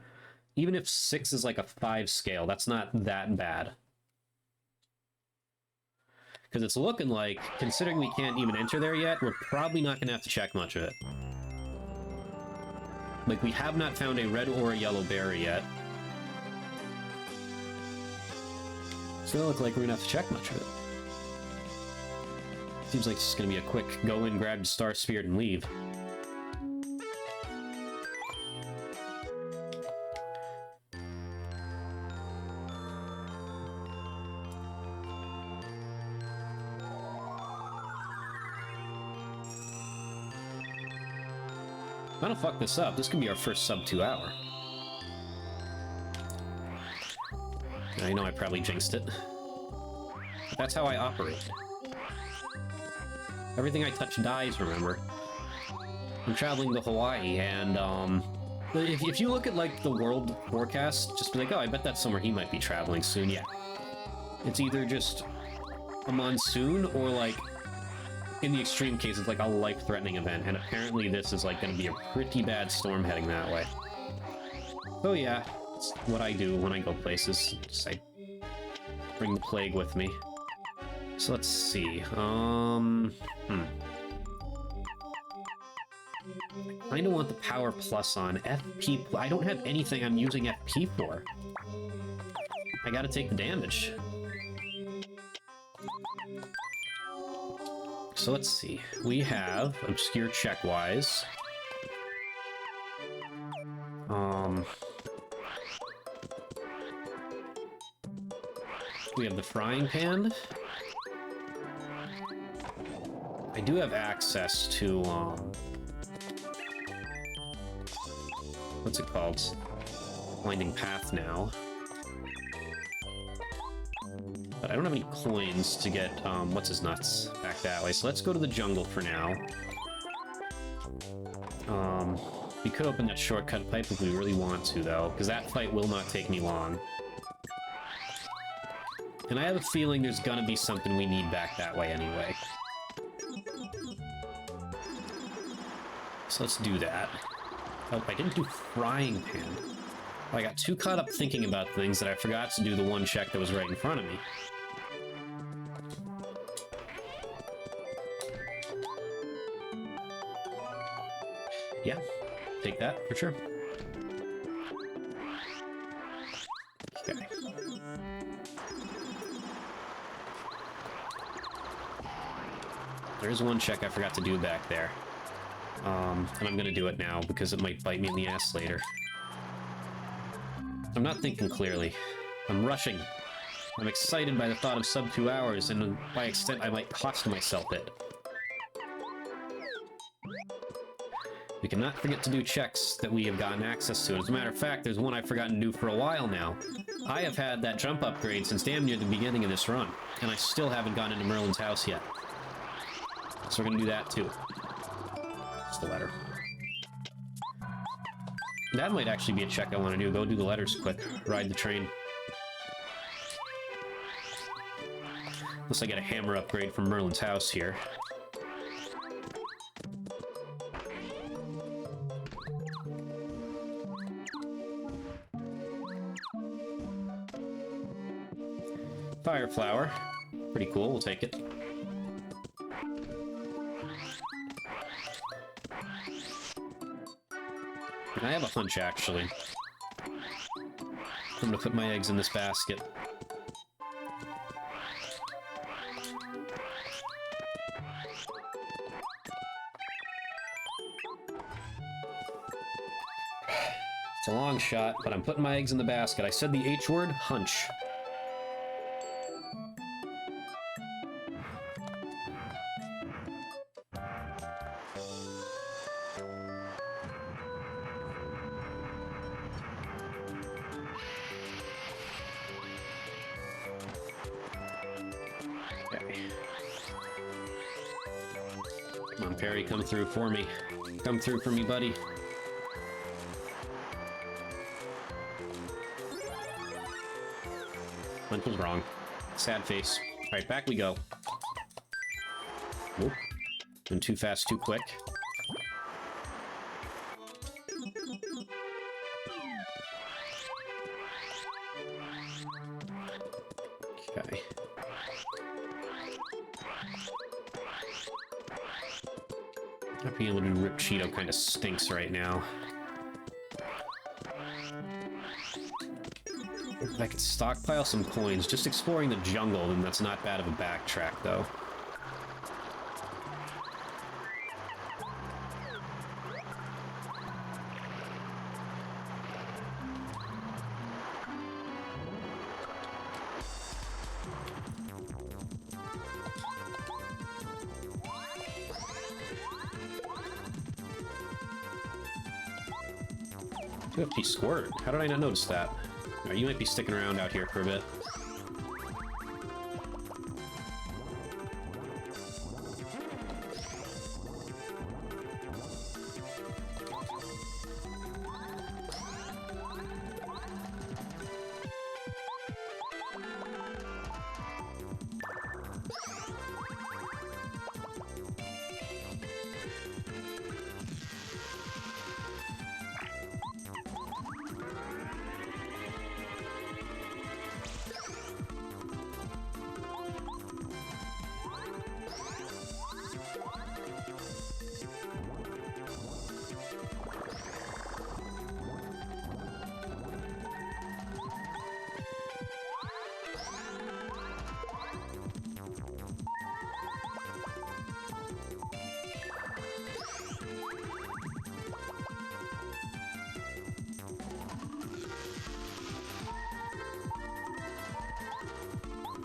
Even if 6 is like a 5 scale, that's not that bad. Because it's looking like, considering we can't even enter there yet, we're probably not going to have to check much of it. Like, we have not found a red or a yellow berry yet. So it doesn't look like we're going to have to check much of it. Seems like it's just going to be a quick go in, grab the Star Spirit, and leave. If I don't fuck this up, this could be our first sub 2 hour. I know I probably jinxed it. But that's how I operate. Everything I touch dies, remember? I'm traveling to Hawaii, and, if you look at, like, the world forecast, just be like, oh, I bet that's somewhere he might be traveling soon. Yeah. It's either just a monsoon, or, like, in the extreme cases, like a life-threatening event, and apparently this is, like, gonna be a pretty bad storm heading that way. So yeah, it's what I do when I go places. Just, I bring the plague with me. So let's see, I kinda want the power plus on. FP, I don't have anything I'm using FP for. I gotta take the damage. So let's see, we have Obscure Checkwise. We have the Frying Pan. I do have access to, what's it called? Winding Path now. But I don't have any coins to get, what's his nuts back that way. So let's go to the jungle for now. We could open that shortcut pipe if we really want to, though, because that fight will not take me long. And I have a feeling there's gonna be something we need back that way anyway. So let's do that. Oh, I didn't do Frying Pan. I got too caught up thinking about things that I forgot to do the one check that was right in front of me. Yeah, take that for sure. Okay. There's one check I forgot to do back there. And I'm gonna do it now because it might bite me in the ass later. I'm not thinking clearly. I'm rushing. I'm excited by the thought of sub 2 hours, and by extent, I might cost myself it. We cannot forget to do checks that we have gotten access to. As a matter of fact, there's one I've forgotten to do for a while now. I have had that jump upgrade since damn near the beginning of this run, and I still haven't gone into Merlin's house yet. So we're gonna do that too. It's the letter. That might actually be a check I want to do. Go do the letters quick. Ride the train. Unless I get a hammer upgrade from Merlin's house here. Fire flower. Pretty cool, we'll take it. I have a hunch, actually. I'm gonna put my eggs in this basket. It's a long shot, but I'm putting my eggs in the basket. I said the H word, hunch. Come on, Perry, come through for me. Come through for me, buddy. Lunch was wrong. Sad face. Alright, back we go. Whoop. Been too fast, too quick. Okay. Not being able to do Rip Cheeto kind of stinks right now. If I could stockpile some coins, just exploring the jungle, then that's not bad of a backtrack, though. He squirted. How did I not notice that? You might be sticking around out here for a bit.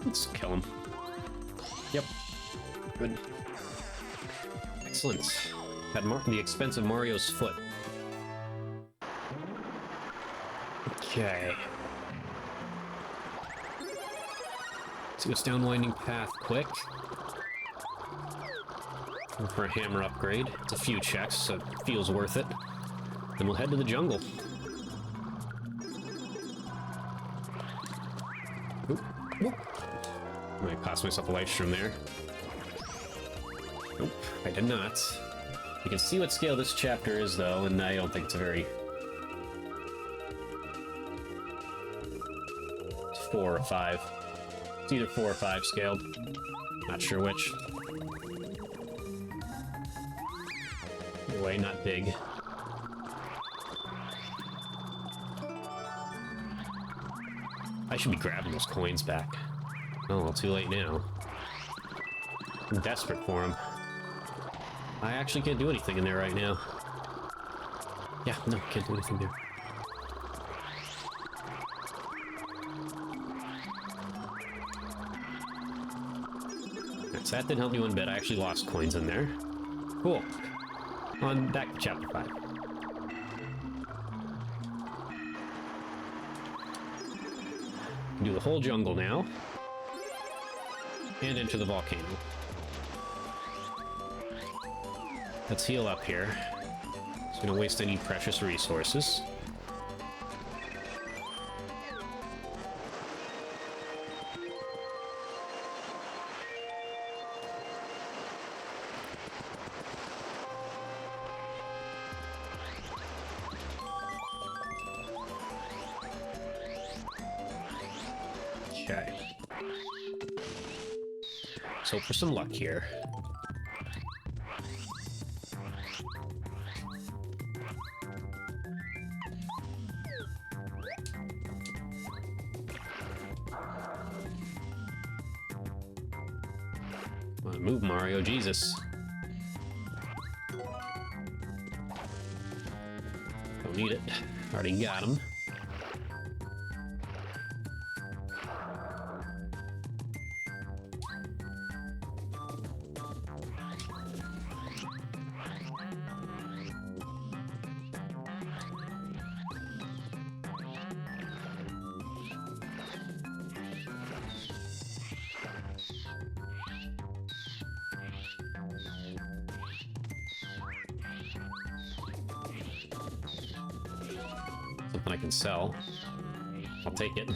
Let's kill him. Yep. Good. Excellent. Had the expense of Mario's foot. Okay. So it's down winding path quick. Looking for a hammer upgrade. It's a few checks, so it feels worth it. Then we'll head to the jungle. Oop, oop. I might pass myself a life stream there. Nope, I did not. You can see what scale this chapter is, though, and I don't think it's a very... It's 4 or 5. It's either 4 or 5 scaled. Not sure which. Anyway, not big. I should be grabbing those coins back. Oh, well, too late now. I'm desperate for them. I actually can't do anything in there right now. Yeah, no, can't do anything there. Right, so that didn't help me one bit. I actually lost coins in there. Cool. On back to chapter 5. Do the whole jungle now. And enter the volcano. Let's heal up here. It's gonna waste any precious resources. Okay. Let's hope for some luck here. Move, Mario, Jesus. Don't need it. Already got him. Something I can sell. I'll take it.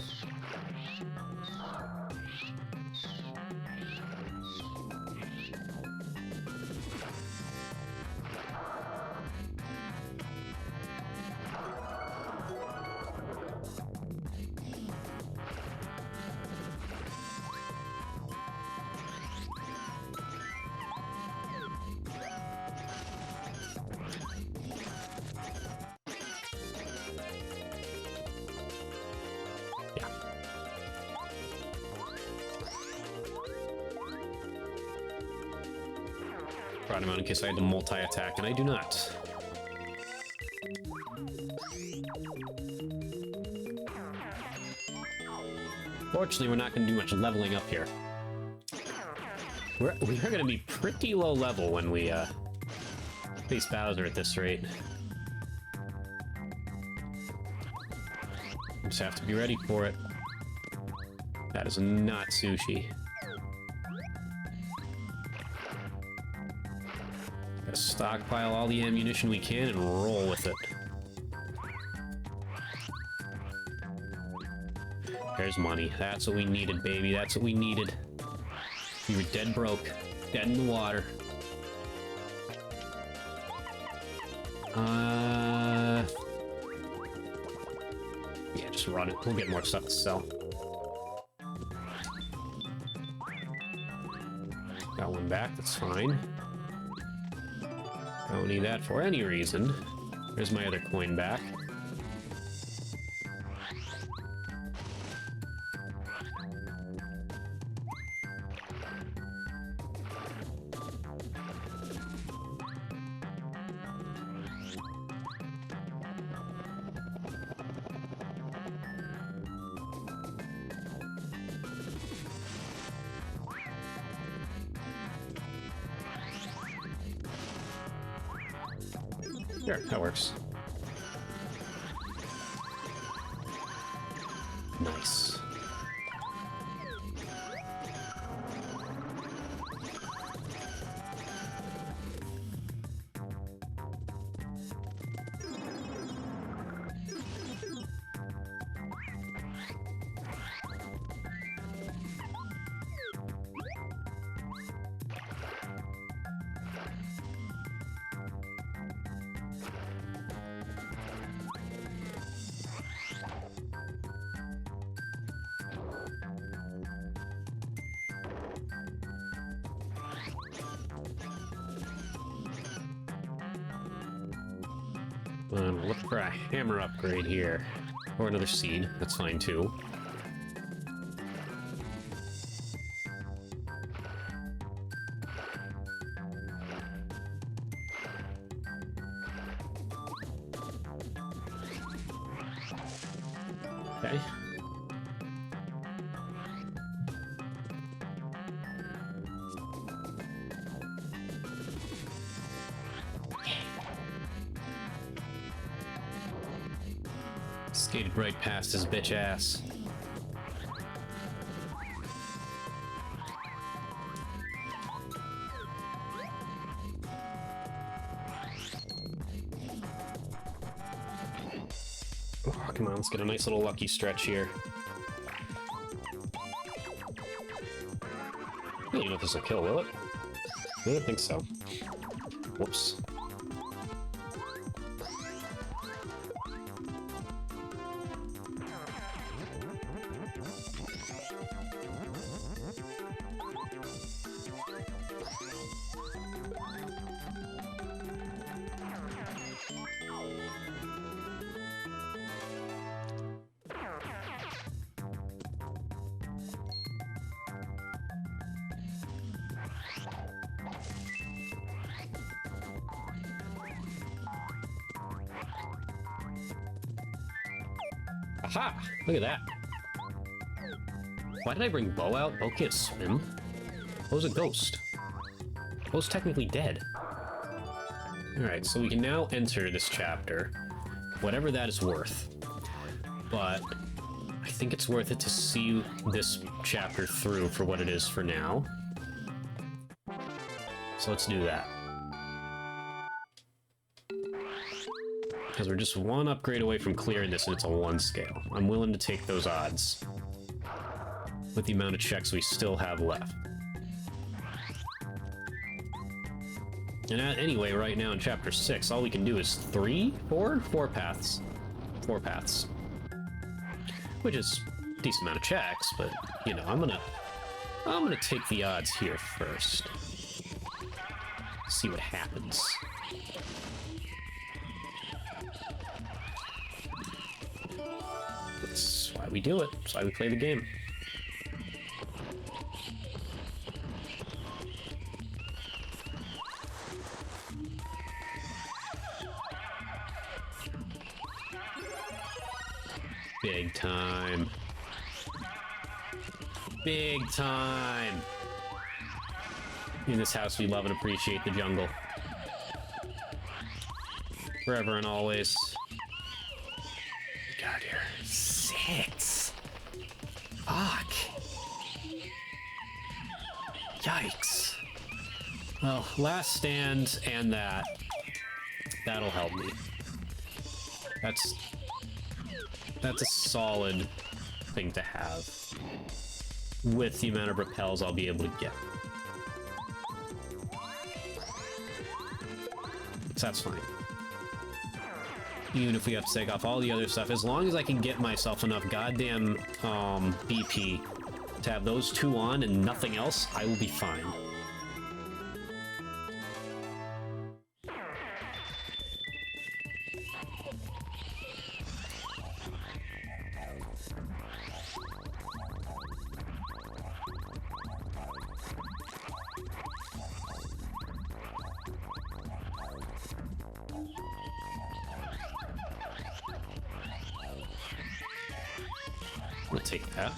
Brought him out in case I had to multi-attack, and I do not. Fortunately, we're not going to do much leveling up here. We are going to be pretty low level when we face Bowser at this rate. Just have to be ready for it. That is not sushi. Gotta stockpile all the ammunition we can and roll with it. There's money. That's what we needed, baby. That's what we needed. We were dead broke. Dead in the water. Yeah, just run it. We'll get more stuff to sell. Got one back. That's fine. Don't need that for any reason. There's my other coin back. Sure, that works. Nice. Look for a hammer upgrade here. Or another seed. That's fine too. Okay. Skated right past his bitch ass. Oh, come on, let's get a nice little lucky stretch here. I don't know if this will kill, will it? I don't think so. Whoops. Aha! Look at that. Why did I bring Bo out? Bo can't swim. Bo's a ghost. Bo's technically dead. Alright, so we can now enter this chapter. Whatever that is worth. But I think it's worth it to see this chapter through for what it is for now. So let's do that. Because we're just one upgrade away from clearing this, and it's a 1 scale. I'm willing to take those odds with the amount of checks we still have left. And anyway, right now in Chapter 6, all we can do is 4 paths. 4 paths. Which is a decent amount of checks, but, you know, I'm gonna take the odds here first. See what happens. That's why we do it. That's why we play the game. Big time. Big time. In this house, we love and appreciate the jungle. Forever and always. God, here. 6. Fuck. Yikes. Well, last stand and that'll help me. That's a solid thing to have with the amount of repels I'll be able to get. So that's fine. Even if we have to take off all the other stuff, as long as I can get myself enough goddamn BP to have those 2 on and nothing else, I will be fine. We'll take that.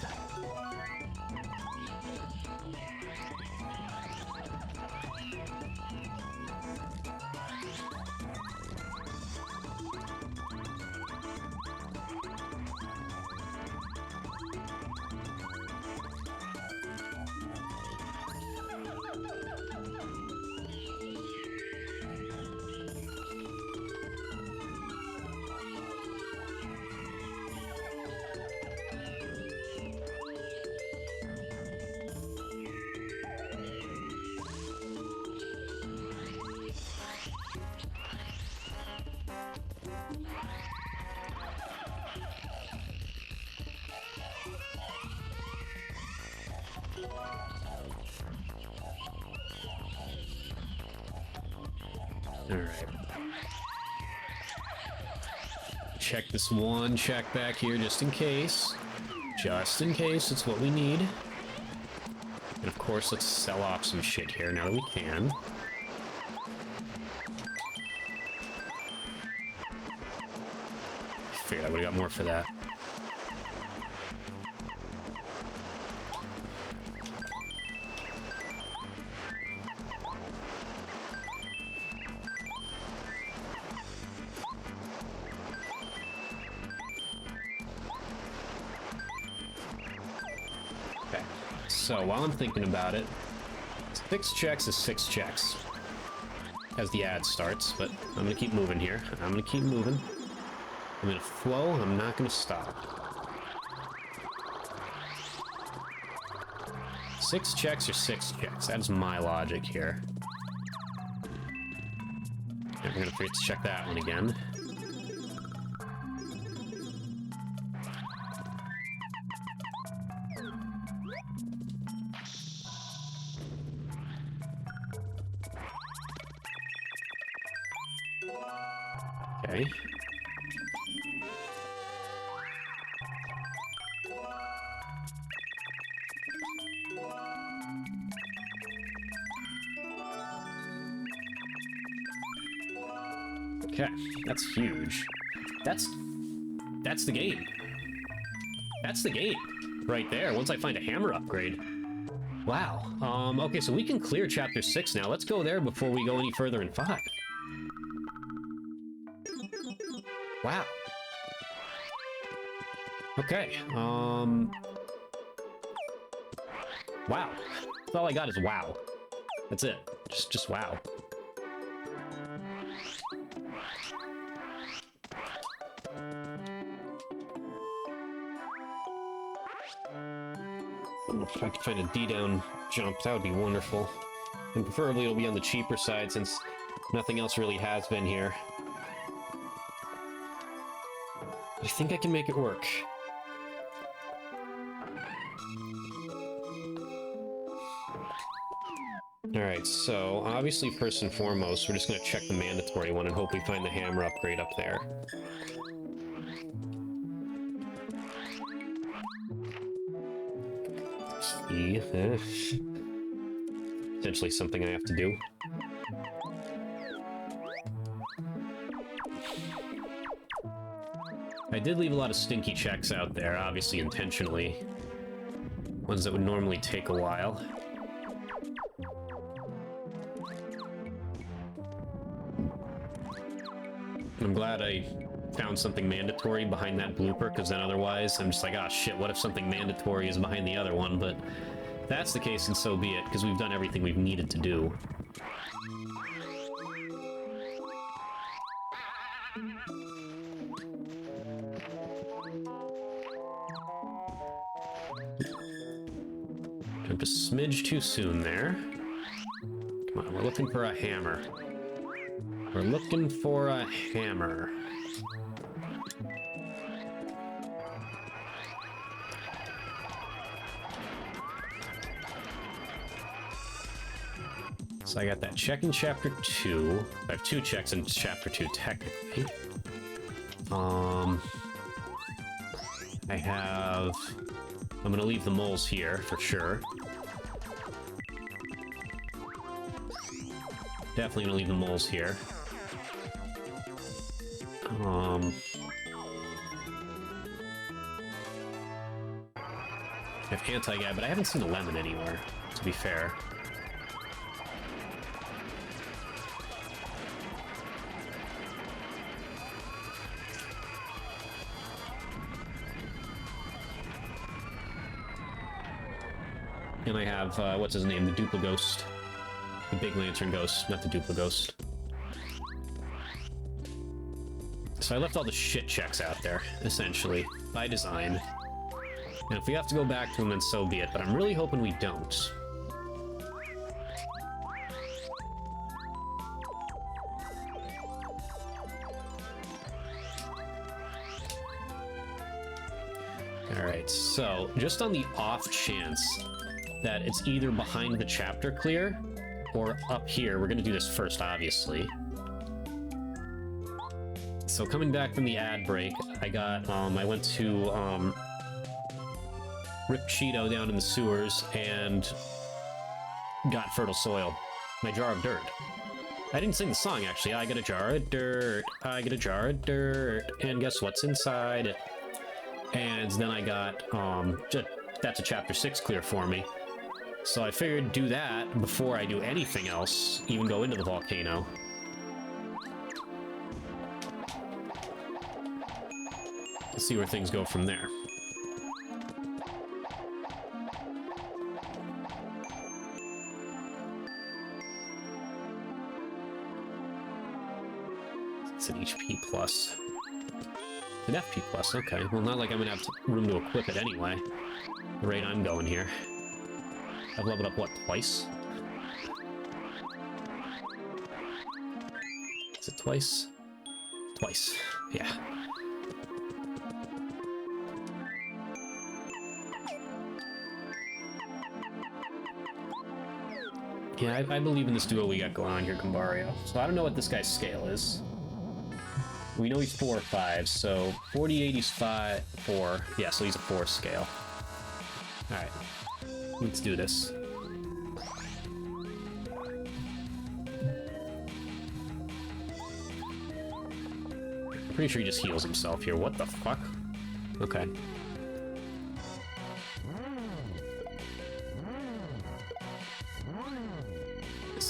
Alright. Check this one check back here just in case. Just in case, it's what we need. And of course, let's sell off some shit here now that we can. Figured I would've got more for that. So while I'm thinking about it, 6 checks is 6 checks as the ad starts, but I'm gonna keep moving here. I'm gonna keep moving. I'm gonna flow, I'm not gonna stop. 6 checks or 6 checks, that's my logic here. And I'm gonna forget to check that one again. Okay. Okay, that's huge. That's the game. That's the game right there, once I find a hammer upgrade. Wow. Okay, so we can clear Chapter 6 now. Let's go there before we go any further in 5. Wow. Okay, wow. That's all I got is wow. That's it. Just wow. If I could find a D-down jump, that would be wonderful. And preferably it'll be on the cheaper side, since nothing else really has been here. I think I can make it work. Alright, so obviously first and foremost, we're just going to check the mandatory one and hope we find the hammer upgrade up there. Potentially something I have to do. I did leave a lot of stinky checks out there, obviously intentionally. Ones that would normally take a while. I'm glad I found something mandatory behind that blooper, because then otherwise I'm just like, ah, shit, what if something mandatory is behind the other one? But if that's the case, and so be it, because we've done everything we've needed to do. Jumped a smidge too soon there. Come on, we're looking for a hammer. We're looking for a hammer. So I got that check in Chapter 2. I have 2 checks in Chapter 2, technically. I have... I'm gonna leave the moles here, for sure. Definitely gonna leave the moles here. I have anti-guy, but I haven't seen a lemon anywhere, to be fair. And I have, what's his name? The Duplighost. The Big Lantern Ghost, not the Duplighost. So I left all the shit checks out there, essentially, by design. And if we have to go back to them, then so be it, but I'm really hoping we don't. Alright, so, just on the off chance that it's either behind the chapter clear, or up here, we're gonna do this first, obviously. So coming back from the ad break, I went to, Rip Cheeto down in the sewers and got fertile soil. My jar of dirt. I didn't sing the song, actually. I get a jar of dirt, I get a jar of dirt, and guess what's inside it? And then I got, that's a Chapter 6 clear for me. So I figured do that before I do anything else, even go into the volcano. Let's see where things go from there. It's an HP plus. An FP plus, okay. Well, not like I'm gonna have room to equip it anyway. The rate I'm going here. I've leveled up, what, twice? Is it twice? Twice, yeah. Yeah, I believe in this duo we got going on here, Gumbario. So I don't know what this guy's scale is. We know he's 4 or 5, so 40, 80's 5, 4. Yeah, so he's a 4 scale. Alright. Let's do this. I'm pretty sure he just heals himself here. What the fuck? Okay.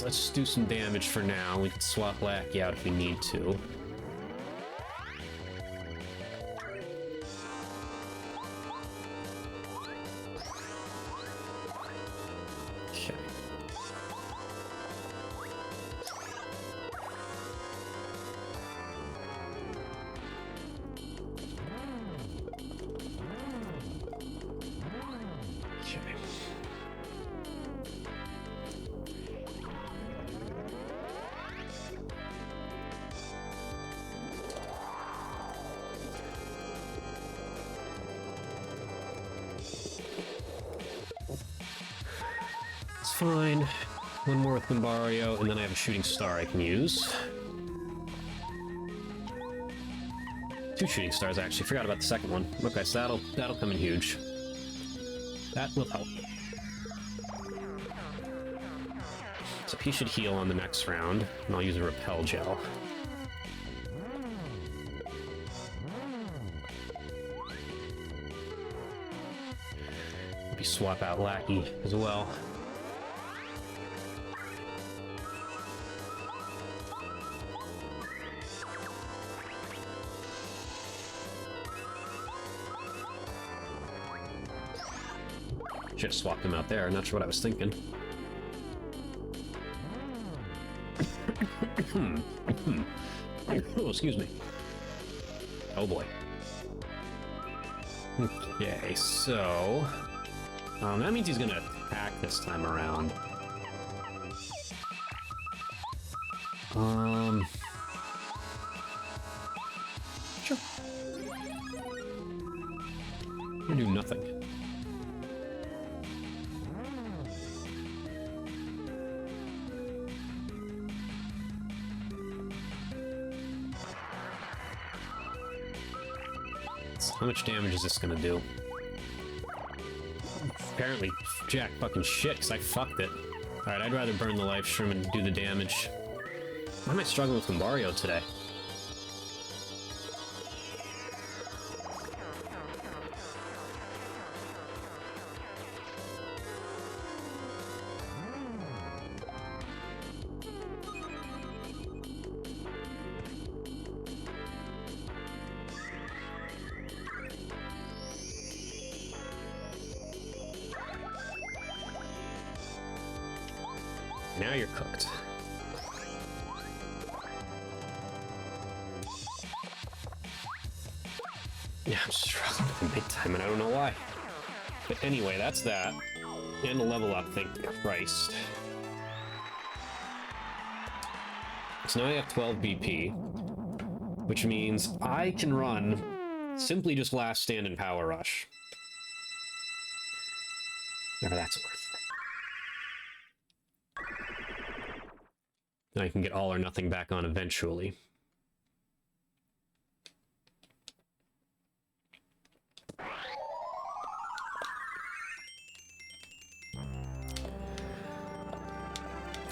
let's do some damage for now. We can swap Lackey out if we need to. Okay. Okay. It's fine. One more with Gumbario, and then I have a shooting star I can use. 2 shooting stars, actually. Forgot about the second one. Okay, so that'll come in huge. That will help. So he should heal on the next round, and I'll use a Repel Gel. Maybe swap out Lackey as well. Should have swapped him out there. Not sure what I was thinking. Oh, excuse me. Oh boy. Okay, so... that means he's gonna attack this time around. Sure. Gonna do nothing. How much damage is this gonna do? Apparently, jack fucking shit, because I fucked it. Alright, I'd rather burn the life stream and do the damage. Why am I struggling with Gumbario today? Now you're cooked. Yeah, I'm struggling with the big time, and I don't know why. But anyway, that's that. And a level up, thank Christ. So now I have 12 BP, which means I can run simply just Last Stand and Power Rush. Whatever that's worth. I can get All or Nothing back on eventually.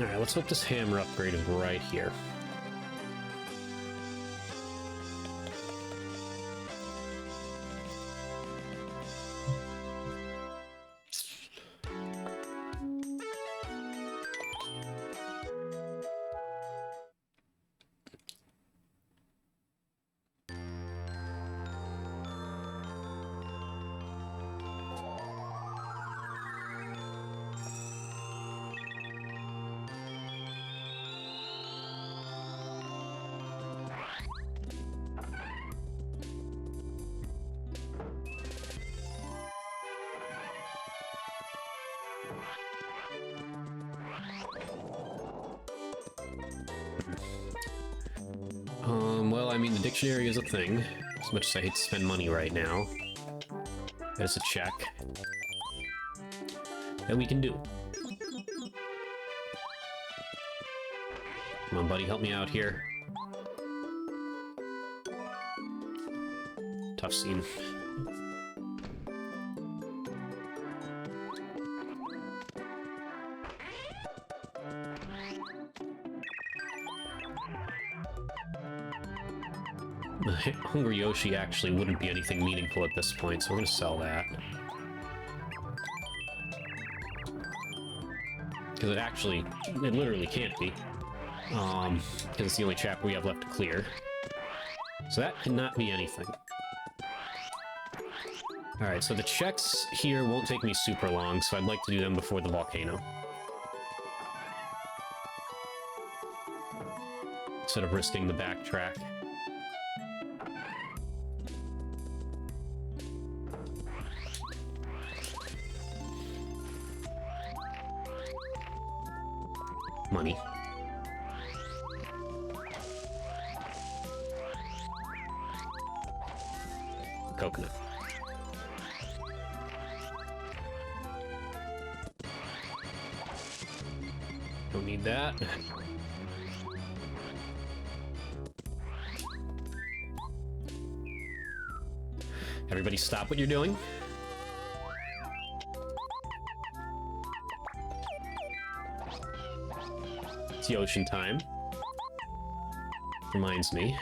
Alright, let's hope this hammer upgrade is right here. Well, I mean, the dictionary is a thing, as much as I hate to spend money right now. There's a check that we can do. Come on, buddy, help me out here. Tough scene. Hungry Yoshi actually wouldn't be anything meaningful at this point, so we're gonna sell that. Because it literally can't be. Because it's the only chapter we have left to clear. So that cannot be anything. Alright, so the checks here won't take me super long, so I'd like to do them before the volcano. Instead of risking the backtrack. Money. Coconut. Don't need that. Everybody stop what you're doing. It's the ocean time. Reminds me,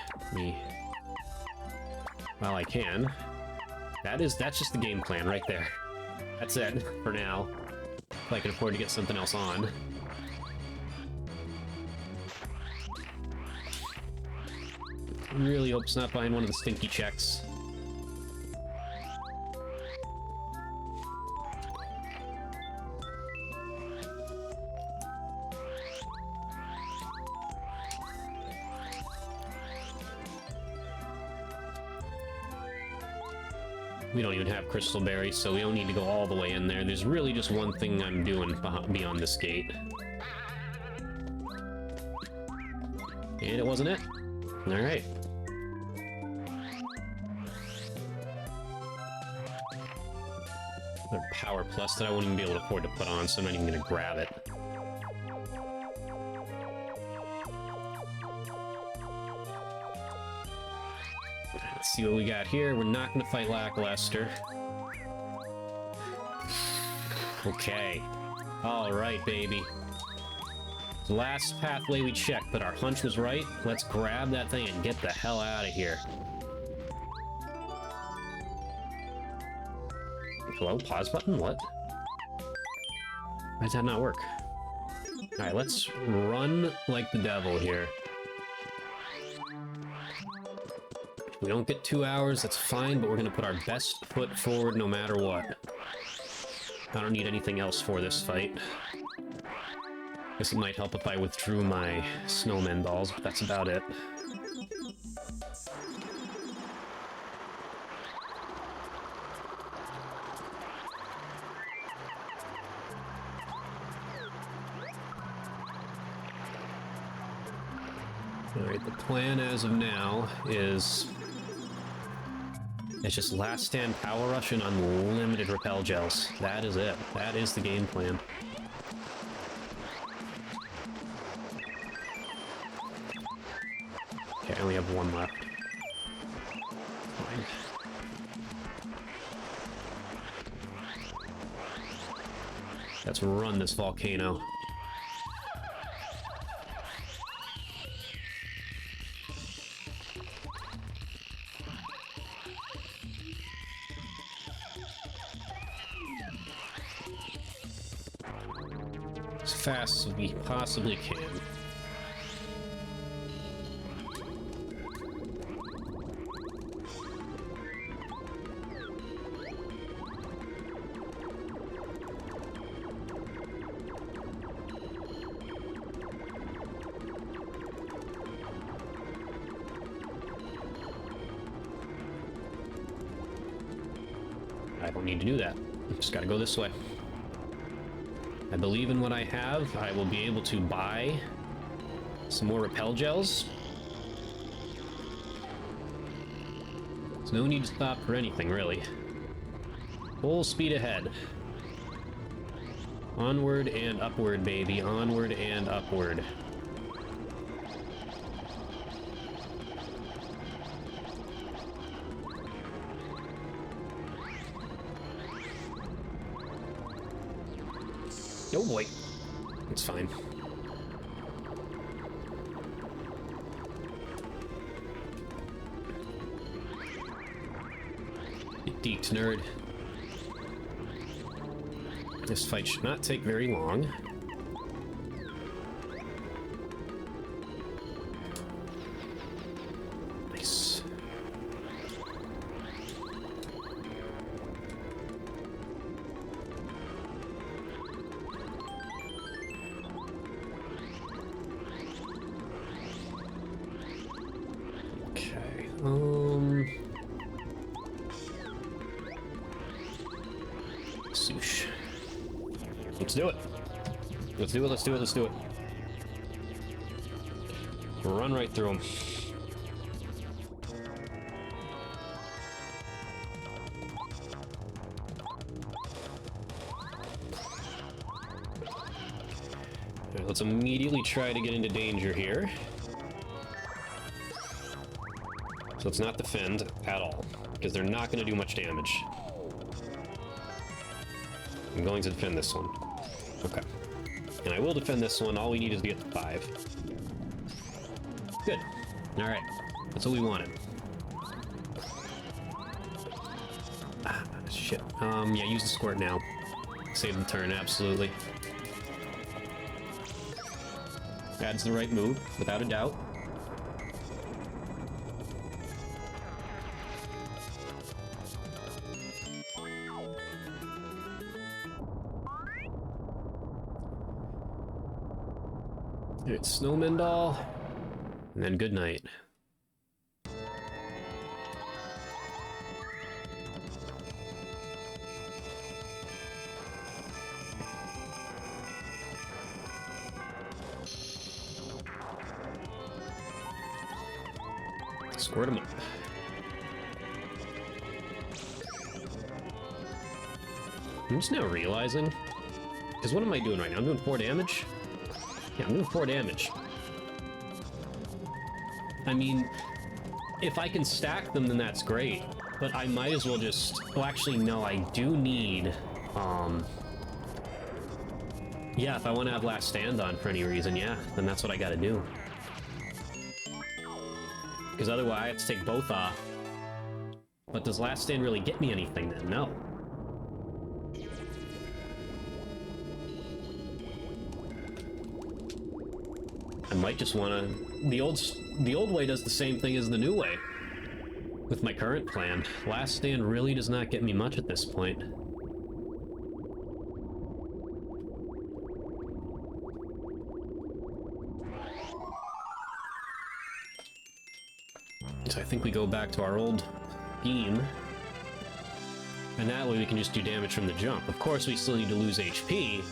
while I can. That's just the game plan right there. That's it for now. If I can afford to get something else on. I really hope it's not behind one of the stinky checks. We don't even have crystal berries, so we don't need to go all the way in there. There's really just one thing I'm doing beyond this gate. And it wasn't it. Alright. Another power plus that I won't even be able to afford to put on, so I'm not even going to grab it. Let's see what we got here. We're not going to fight Lackluster. Okay. Alright, baby. The last pathway we checked, but our hunch was right. Let's grab that thing and get the hell out of here. Hello? Pause button? What? Why does that not work? Alright, let's run like the devil here. If we don't get 2 hours, that's fine, but we're gonna put our best foot forward no matter what. I don't need anything else for this fight. Guess it might help if I withdrew my snowman dolls, but that's about it. Alright, the plan as of now is... it's just last stand power rush and unlimited repel gels. That is it. That is the game plan. Okay, I only have one left. Fine. Let's run this volcano. As fast as we possibly can. I don't need to do that. Just gotta go this way. I believe in what I have. I will be able to buy some more repel gels. There's no need to stop for anything, really. Full speed ahead. Onward and upward, baby. Onward and upward. Oh boy. It's fine. You deeked, nerd. This fight should not take very long. Swoosh. Let's do it. Let's do it, let's do it, let's do it. Run right through him. Alright, let's immediately try to get into danger here. So let's not defend at all, because they're not going to do much damage. I'm going to defend this one. Okay. And I will defend this one. All we need is to get to 5. Good. Alright. That's what we wanted. Ah, shit. Yeah, use the squirt now. Save the turn, absolutely. That's the right move, without a doubt. Alright, Snowman Doll, and then good night. Squirt him up. I'm just now realizing, because what am I doing right now? I'm doing 4 damage? Yeah, I'm doing 4 damage. I mean, if I can stack them, then that's great. But I might as well just... Oh, actually, no, I do need... Yeah, if I want to have Last Stand on for any reason, yeah, then that's what I gotta do. Because otherwise, I have to take both off. But does Last Stand really get me anything then? No. I might just want to... The old way does the same thing as the new way. With my current plan. Last Stand really does not get me much at this point. So I think we go back to our old beam. And that way we can just do damage from the jump. Of course, we still need to lose HP.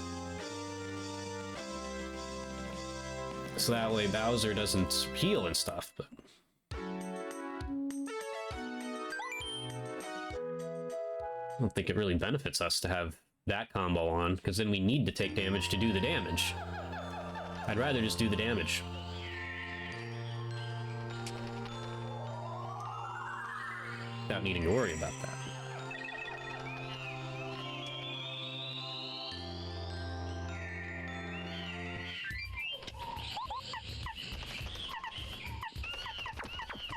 So that way Bowser doesn't heal and stuff, but... I don't think it really benefits us to have that combo on, because then we need to take damage to do the damage. I'd rather just do the damage. Without needing to worry about that.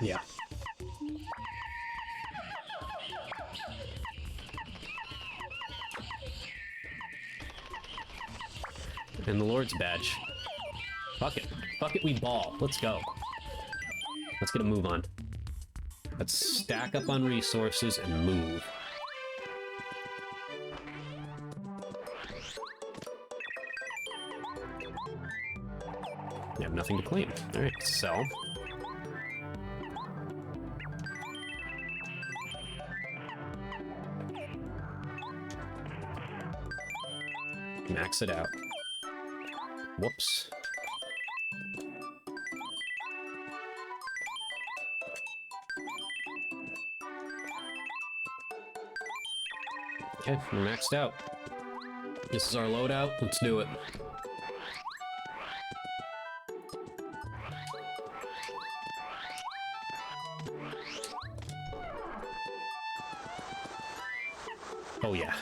Yeah. And the Lord's badge. Fuck it. Fuck it, we ball. Let's go. Let's get a move on. Let's stack up on resources and move. You have nothing to claim. Alright, sell. Max it out. Whoops. Okay, we're maxed out. This is our loadout. Let's do it. Oh yeah.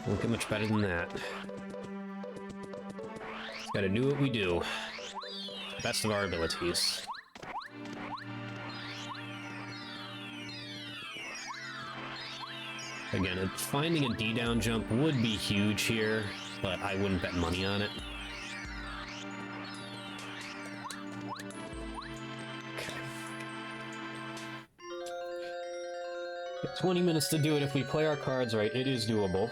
Won't get much better than that. Gotta do what we do. Best of our abilities. Again, finding a D-down jump would be huge here, but I wouldn't bet money on it. Okay. 20 minutes to do it if we play our cards right. It is doable.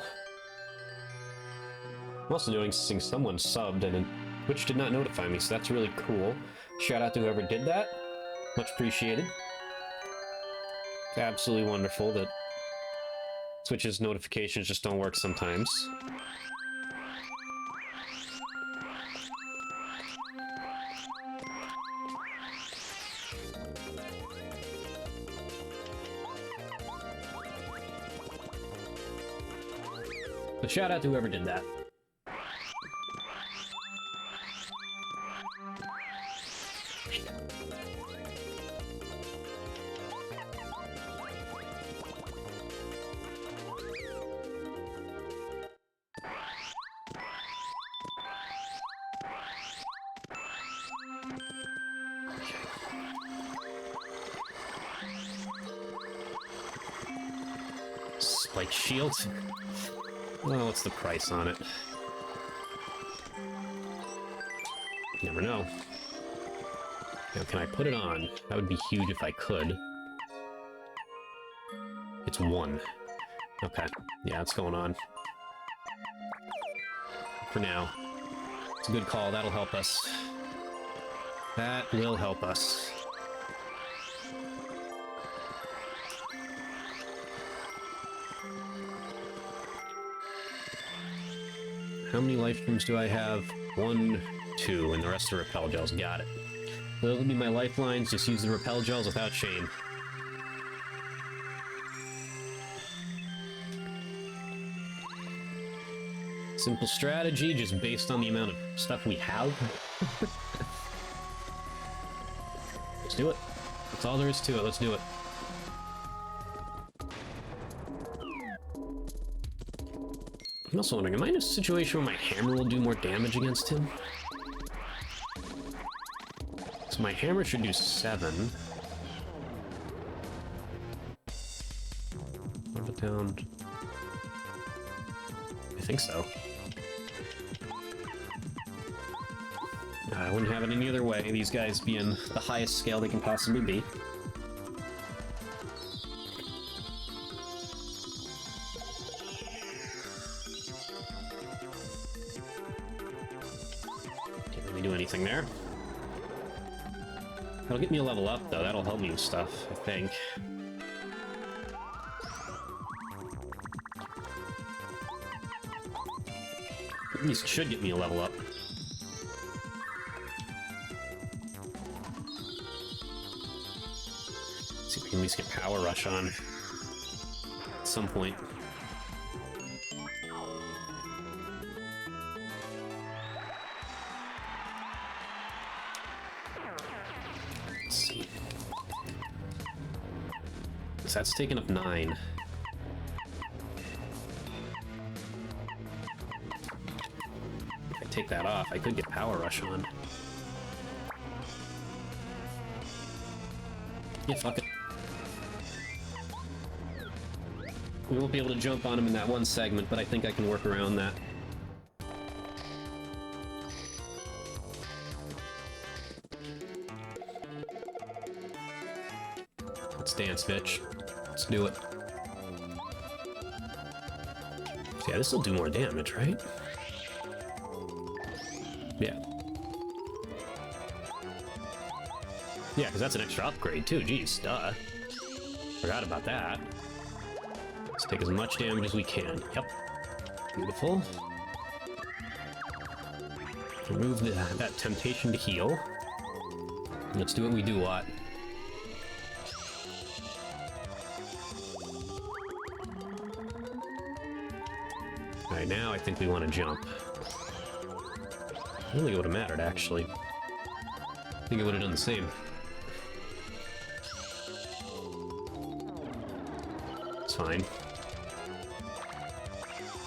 I'm also noticing someone subbed and Twitch did not notify me, so that's really cool. Shout out to whoever did that. Much appreciated. It's absolutely wonderful that Twitch's notifications just don't work sometimes. But shout out to whoever did that. Spike shield? Well, what's the price on it? Never know. Now, can I put it on? That would be huge if I could. It's 1. Okay. Yeah, it's going on. For now. It's a good call. That'll help us. That will help us. How many life rooms do I have? 1, 2, and the rest are repel gels. Got it. Those will be my lifelines. Just use the repel gels without shame. Simple strategy, just based on the amount of stuff we have. Let's do it. That's all there is to it. Let's do it. I'm also wondering, am I in a situation where my hammer will do more damage against him? So my hammer should do 7. Up it down. I think so. I wouldn't have it any other way, these guys being the highest scale they can possibly be. Can't really do anything there. That'll get me a level up, though. That'll help me with stuff, I think. At least should get me a level up. See if we can at least get Power Rush on at some point. Let's see. So that's taken up 9. Take that off, I could get Power Rush on. Yeah, fuck it. We won't be able to jump on him in that one segment, but I think I can work around that. Let's dance, bitch. Let's do it. Yeah, this will do more damage, right? Yeah. Yeah, because that's an extra upgrade, too. Jeez, duh. Forgot about that. Let's take as much damage as we can. Yep. Beautiful. Remove that temptation to heal. Let's do what we do, Watt. Alright, now I think we want to jump. I don't think it would have mattered, actually. I think it would have done the same. It's fine.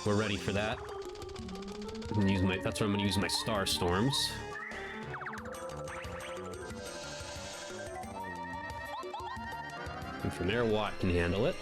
We're ready for that. That's where I'm going to use my Star Storms. And from there, Watt can handle it.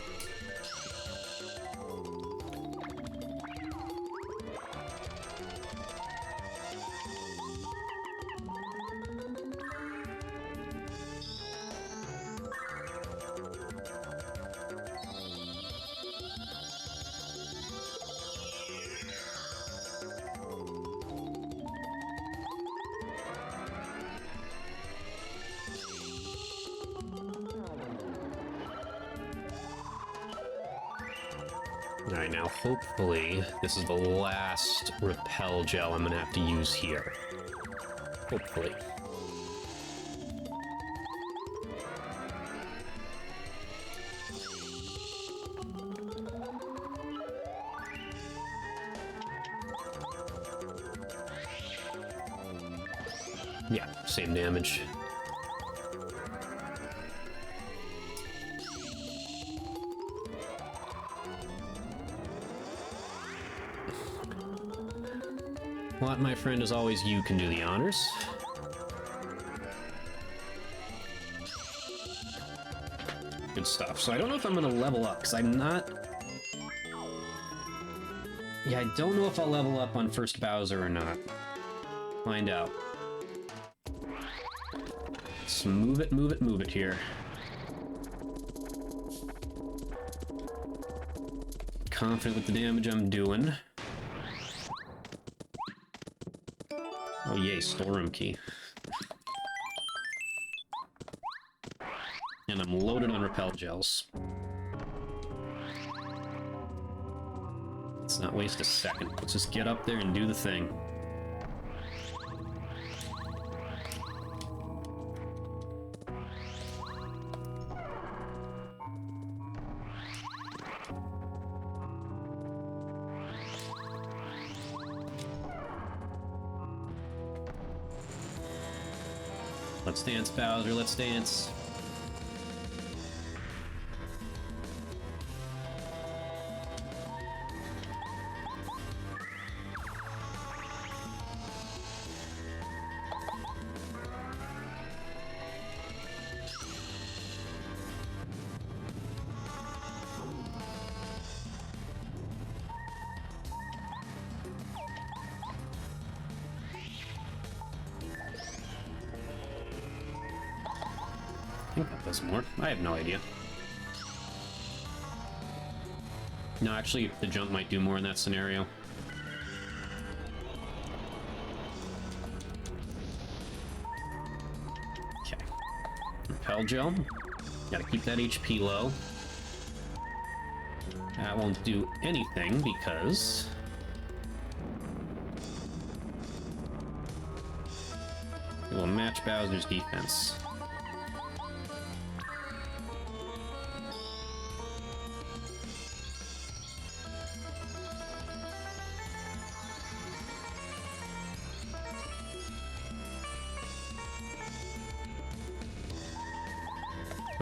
Alright, now hopefully this is the last repel gel I'm gonna have to use here. Hopefully. Yeah, same damage. What, my friend, as always, you can do the honors. Good stuff. So I don't know if I'm gonna level up, because I'm not... Yeah, I don't know if I'll level up on first Bowser or not. Find out. Let's move it, move it, move it here. Confident with the damage I'm doing. Oh yay, storeroom key. And I'm loaded on repel gels. Let's not waste a second. Let's just get up there and do the thing. Let's dance, Bowser, let's dance. I think that does more. I have no idea. No, actually, the jump might do more in that scenario. Okay. Repel gel. Gotta keep that HP low. That won't do anything because... it will match Bowser's defense.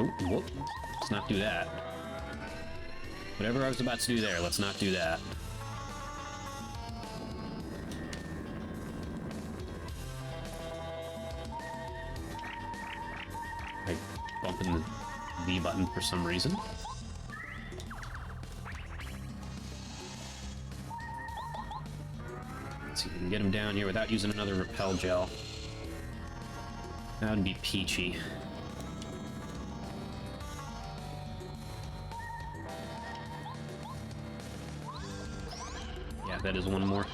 Oh, whoop. Let's not do that. Whatever I was about to do there, let's not do that. I bumping the V button for some reason. Let's see if we can get him down here without using another repel gel. That would be peachy. Yeah, that is one more.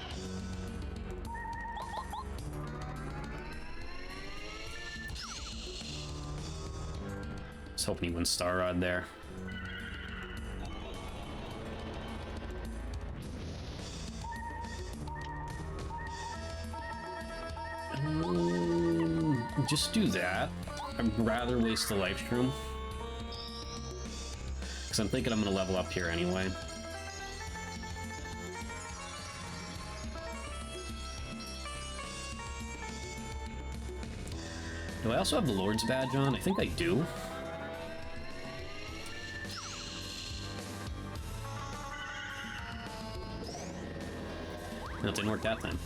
I was hoping he wouldn't Star Rod there. Just do that. I'd rather waste the life shroom. Because I'm thinking I'm going to level up here anyway. Do I also have the Lord's Badge on? I think I do. No, it didn't work that time.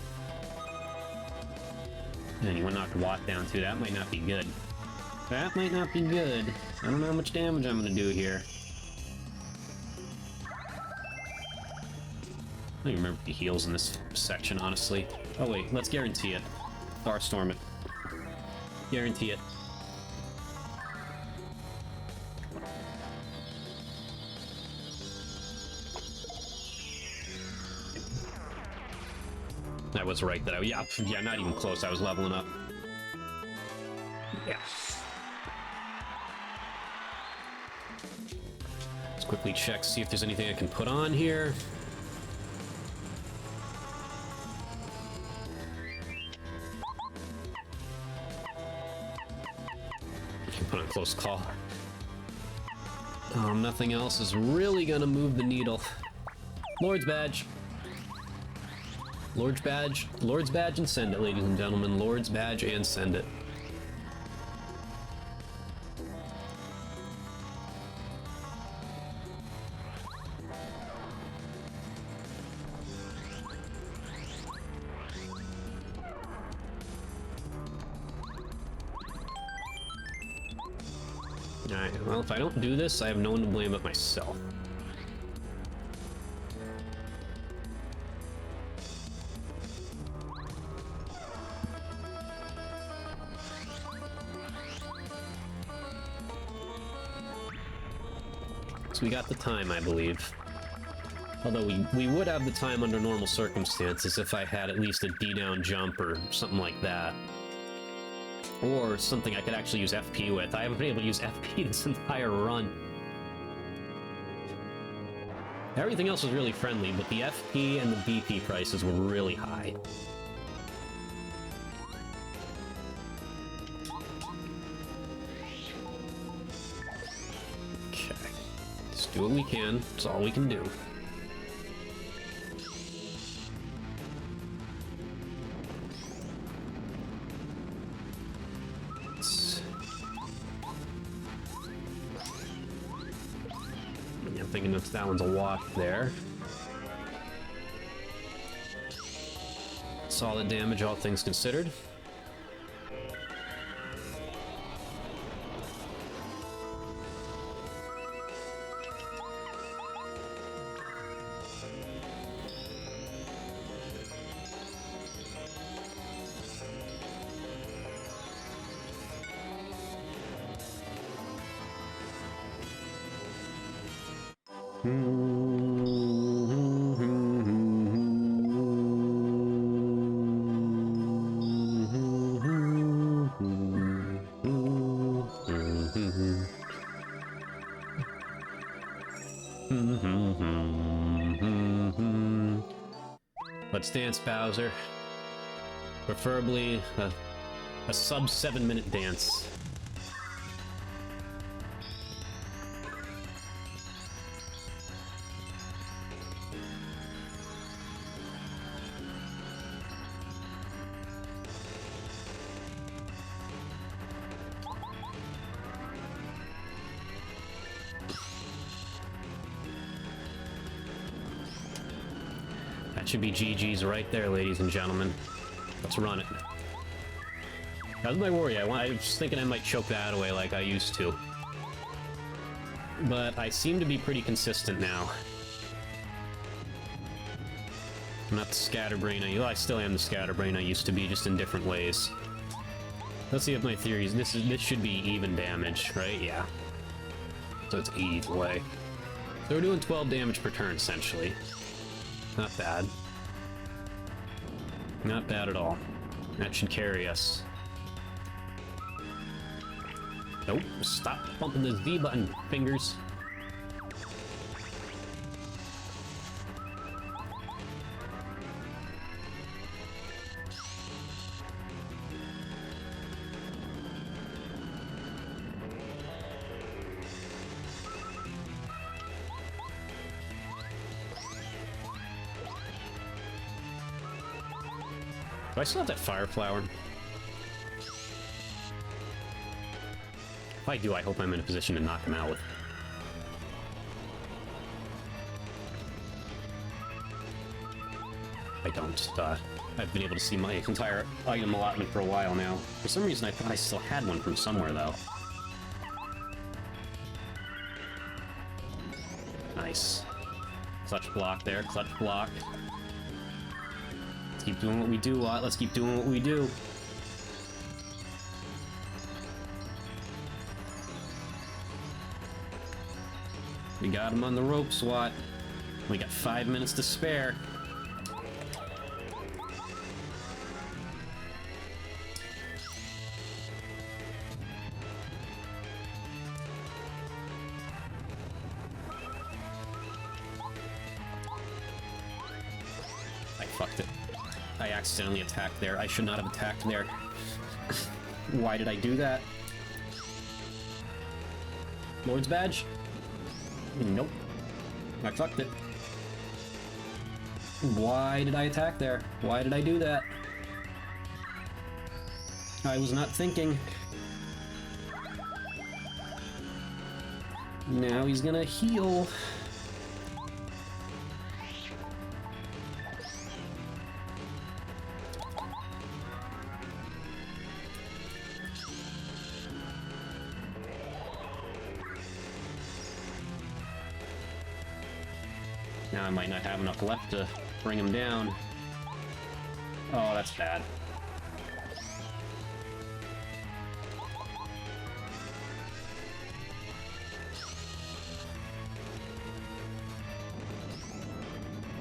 And you want to knock Watt down too. That might not be good. That might not be good. I don't know how much damage I'm going to do here. I don't even remember the heals in this section, honestly. Oh wait, let's guarantee it. Starstorm it. Guarantee it. I was right that yeah, not even close. I was leveling up. Yeah. Let's quickly check, see if there's anything I can put on here. I can put on close call. Nothing else is really gonna move the needle. Lord's badge. Lord's badge. Lord's badge and send it, ladies and gentlemen. Lord's badge and send it. Alright, well, if I don't do this, I have no one to blame but myself. So we got the time, I believe. Although we would have the time under normal circumstances if I had at least a D-down jump or something like that. Or something I could actually use FP with. I haven't been able to use FP this entire run. Everything else was really friendly, but the FP and the BP prices were really high. Okay. Just do what we can. That's all we can do. Thinking that one's a walk there. Solid damage, all things considered. Let's dance, Bowser. Preferably a sub 7-minute dance. That should be GG's right there, ladies and gentlemen. Let's run it. That was my worry. I was thinking I might choke that away like I used to. But I seem to be pretty consistent now. I'm not the scatterbrain I still am the scatterbrain I used to be, just in different ways. Let's see if my theories. This should be even damage, right? Yeah. So it's either way. So we're doing 12 damage per turn, essentially. Not bad. Not bad at all. That should carry us. Nope. Stop bumping the Z button, fingers. Do I still have that fire flower? If I do, I hope I'm in a position to knock him out with. I don't. I've been able to see my entire item allotment for a while now. For some reason, I thought I still had one from somewhere, though. Nice. Clutch block there, clutch block. Let's keep doing what we do, Watt. Let's keep doing what we do. We got him on the ropes, Watt. We got 5 minutes to spare. fucked it. I accidentally attacked there. I should not have attacked there. Why did I do that? Lord's badge? Nope. I fucked it. Why did I attack there? Why did I do that? I was not thinking. Now he's gonna heal. Now I might not have enough left to bring him down. Oh, that's bad.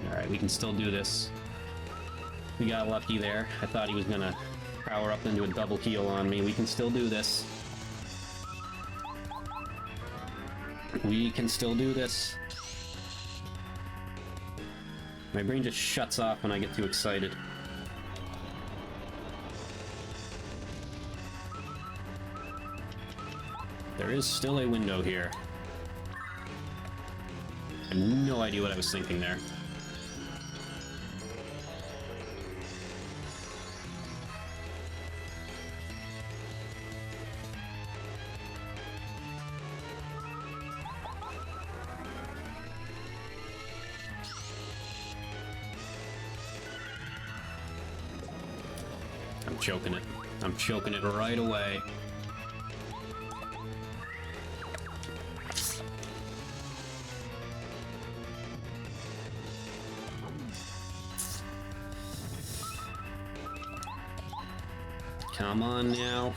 Alright, we can still do this. We got lucky there. I thought he was gonna power up into a double heal on me. We can still do this. We can still do this. My brain just shuts off when I get too excited. There is still a window here. I have no idea what I was thinking there. I'm choking it. I'm choking it right away. Come on now.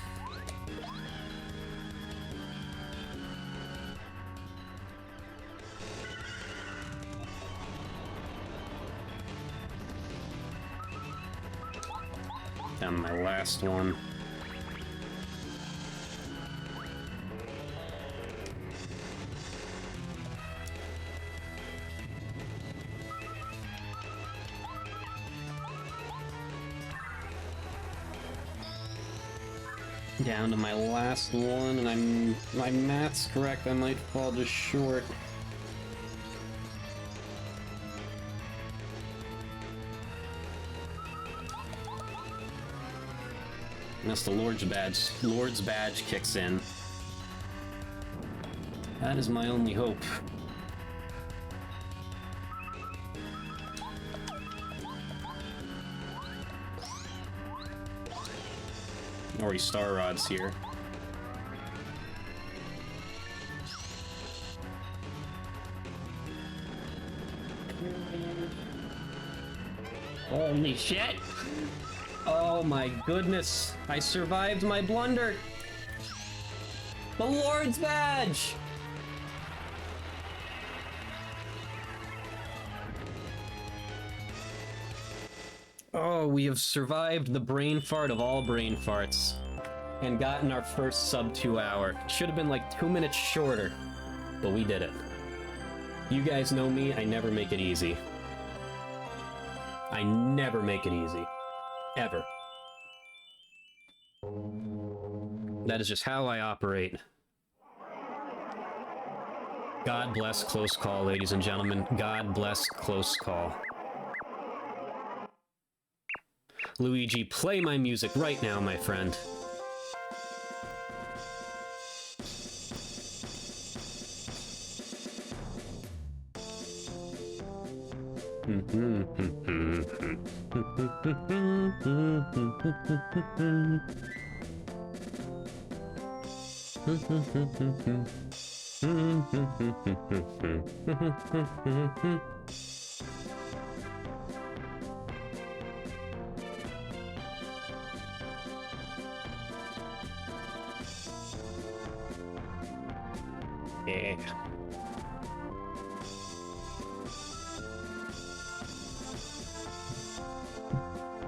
Down to my last one. Down to my last one, and my math's correct, I might fall just short. Unless the Lord's badge kicks in. That is my only hope. Or he Star Rod's here. Holy shit! Oh my goodness! I survived my blunder! The Lord's badge! Oh, we have survived the brain fart of all brain farts. And gotten our first sub 2 hour. Should have been like 2 minutes shorter. But we did it. You guys know me, I never make it easy. I never make it easy. Ever. That is just how I operate. God bless close call, ladies and gentlemen. God bless close call. Luigi, play my music right now, my friend. Yeah.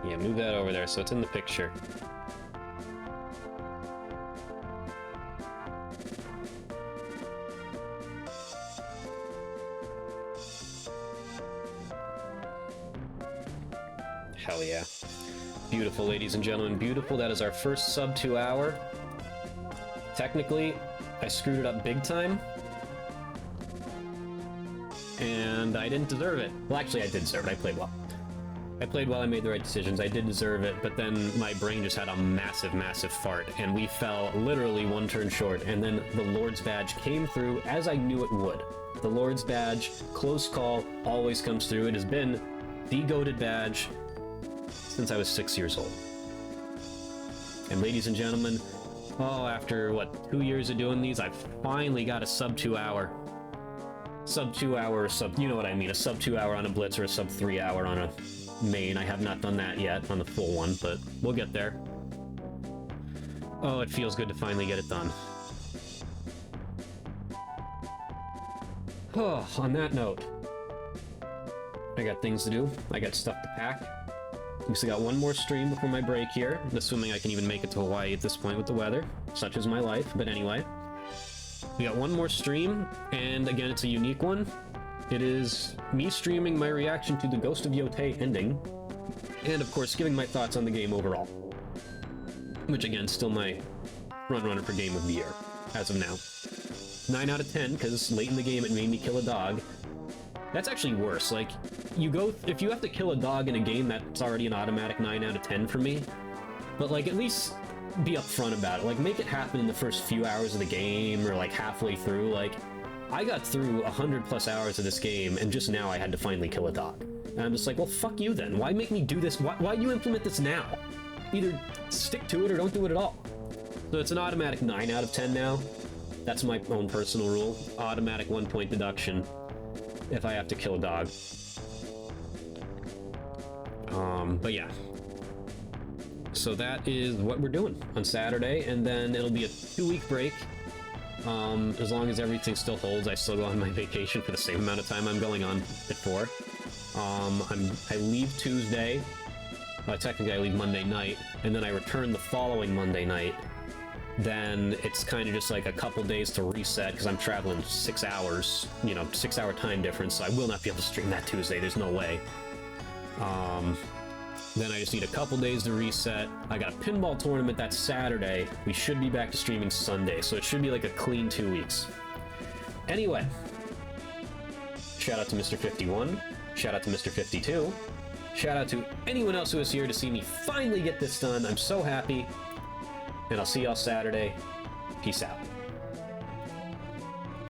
Yeah, move that over there so it's in the picture. Hell yeah. Beautiful, ladies and gentlemen, beautiful. That is our first sub 2 hour. Technically, I screwed it up big time. And I didn't deserve it. Well, actually, I did deserve it. I played well. I played well, I made the right decisions. I did deserve it, but then my brain just had a massive, massive fart, and we fell literally one turn short, and then the Lord's Badge came through as I knew it would. The Lord's Badge, close call, always comes through. It has been the goated badge since I was 6 years old. And ladies and gentlemen, oh, after, what, 2 years of doing these, I finally got a sub 2 hour. Sub 2 hour, you know what I mean, a sub 2 hour on a Blitz or a sub 3 hour on a main. I have not done that yet on the full one, but we'll get there. Oh, it feels good to finally get it done. Oh, on that note, I got things to do. I got stuff to pack. We still got one more stream before my break here, assuming I can even make it to Hawaii at this point with the weather. Such is my life, but anyway. We got one more stream, and again, it's a unique one. It is me streaming my reaction to the Ghost of Yotei ending, and of course, giving my thoughts on the game overall. Which again, still my front-runner for Game of the Year, as of now. 9 out of 10, because late in the game it made me kill a dog. That's actually worse. Like, if you have to kill a dog in a game, that's already an automatic 9 out of 10 for me. But like, at least be upfront about it. Like, make it happen in the first few hours of the game, or like halfway through. Like, I got through 100+ hours of this game, and just now I had to finally kill a dog. And I'm just like, well, fuck you then. Why make me do this? Why do you implement this now? Either stick to it or don't do it at all. So it's an automatic 9 out of 10 now. That's my own personal rule. Automatic 1-point deduction if I have to kill a dog. But yeah. So that is what we're doing on Saturday, and then it'll be a 2-week break. As long as everything still holds, I still go on my vacation for the same amount of time I'm going on it for. I leave Tuesday. Technically I leave Monday night, and then I return the following Monday night. Then it's kind of just like a couple days to reset, because I'm traveling 6 hours, 6-hour time difference, so I will not be able to stream that Tuesday, there's no way. Then I just need a couple days to reset. I got a pinball tournament that Saturday. We should be back to streaming Sunday, so it should be like a clean 2 weeks. Anyway, shout out to Mr. 51, shout out to Mr. 52, shout out to anyone else who is here to see me finally get this done. I'm so happy, and I'll see y'all Saturday. Peace out.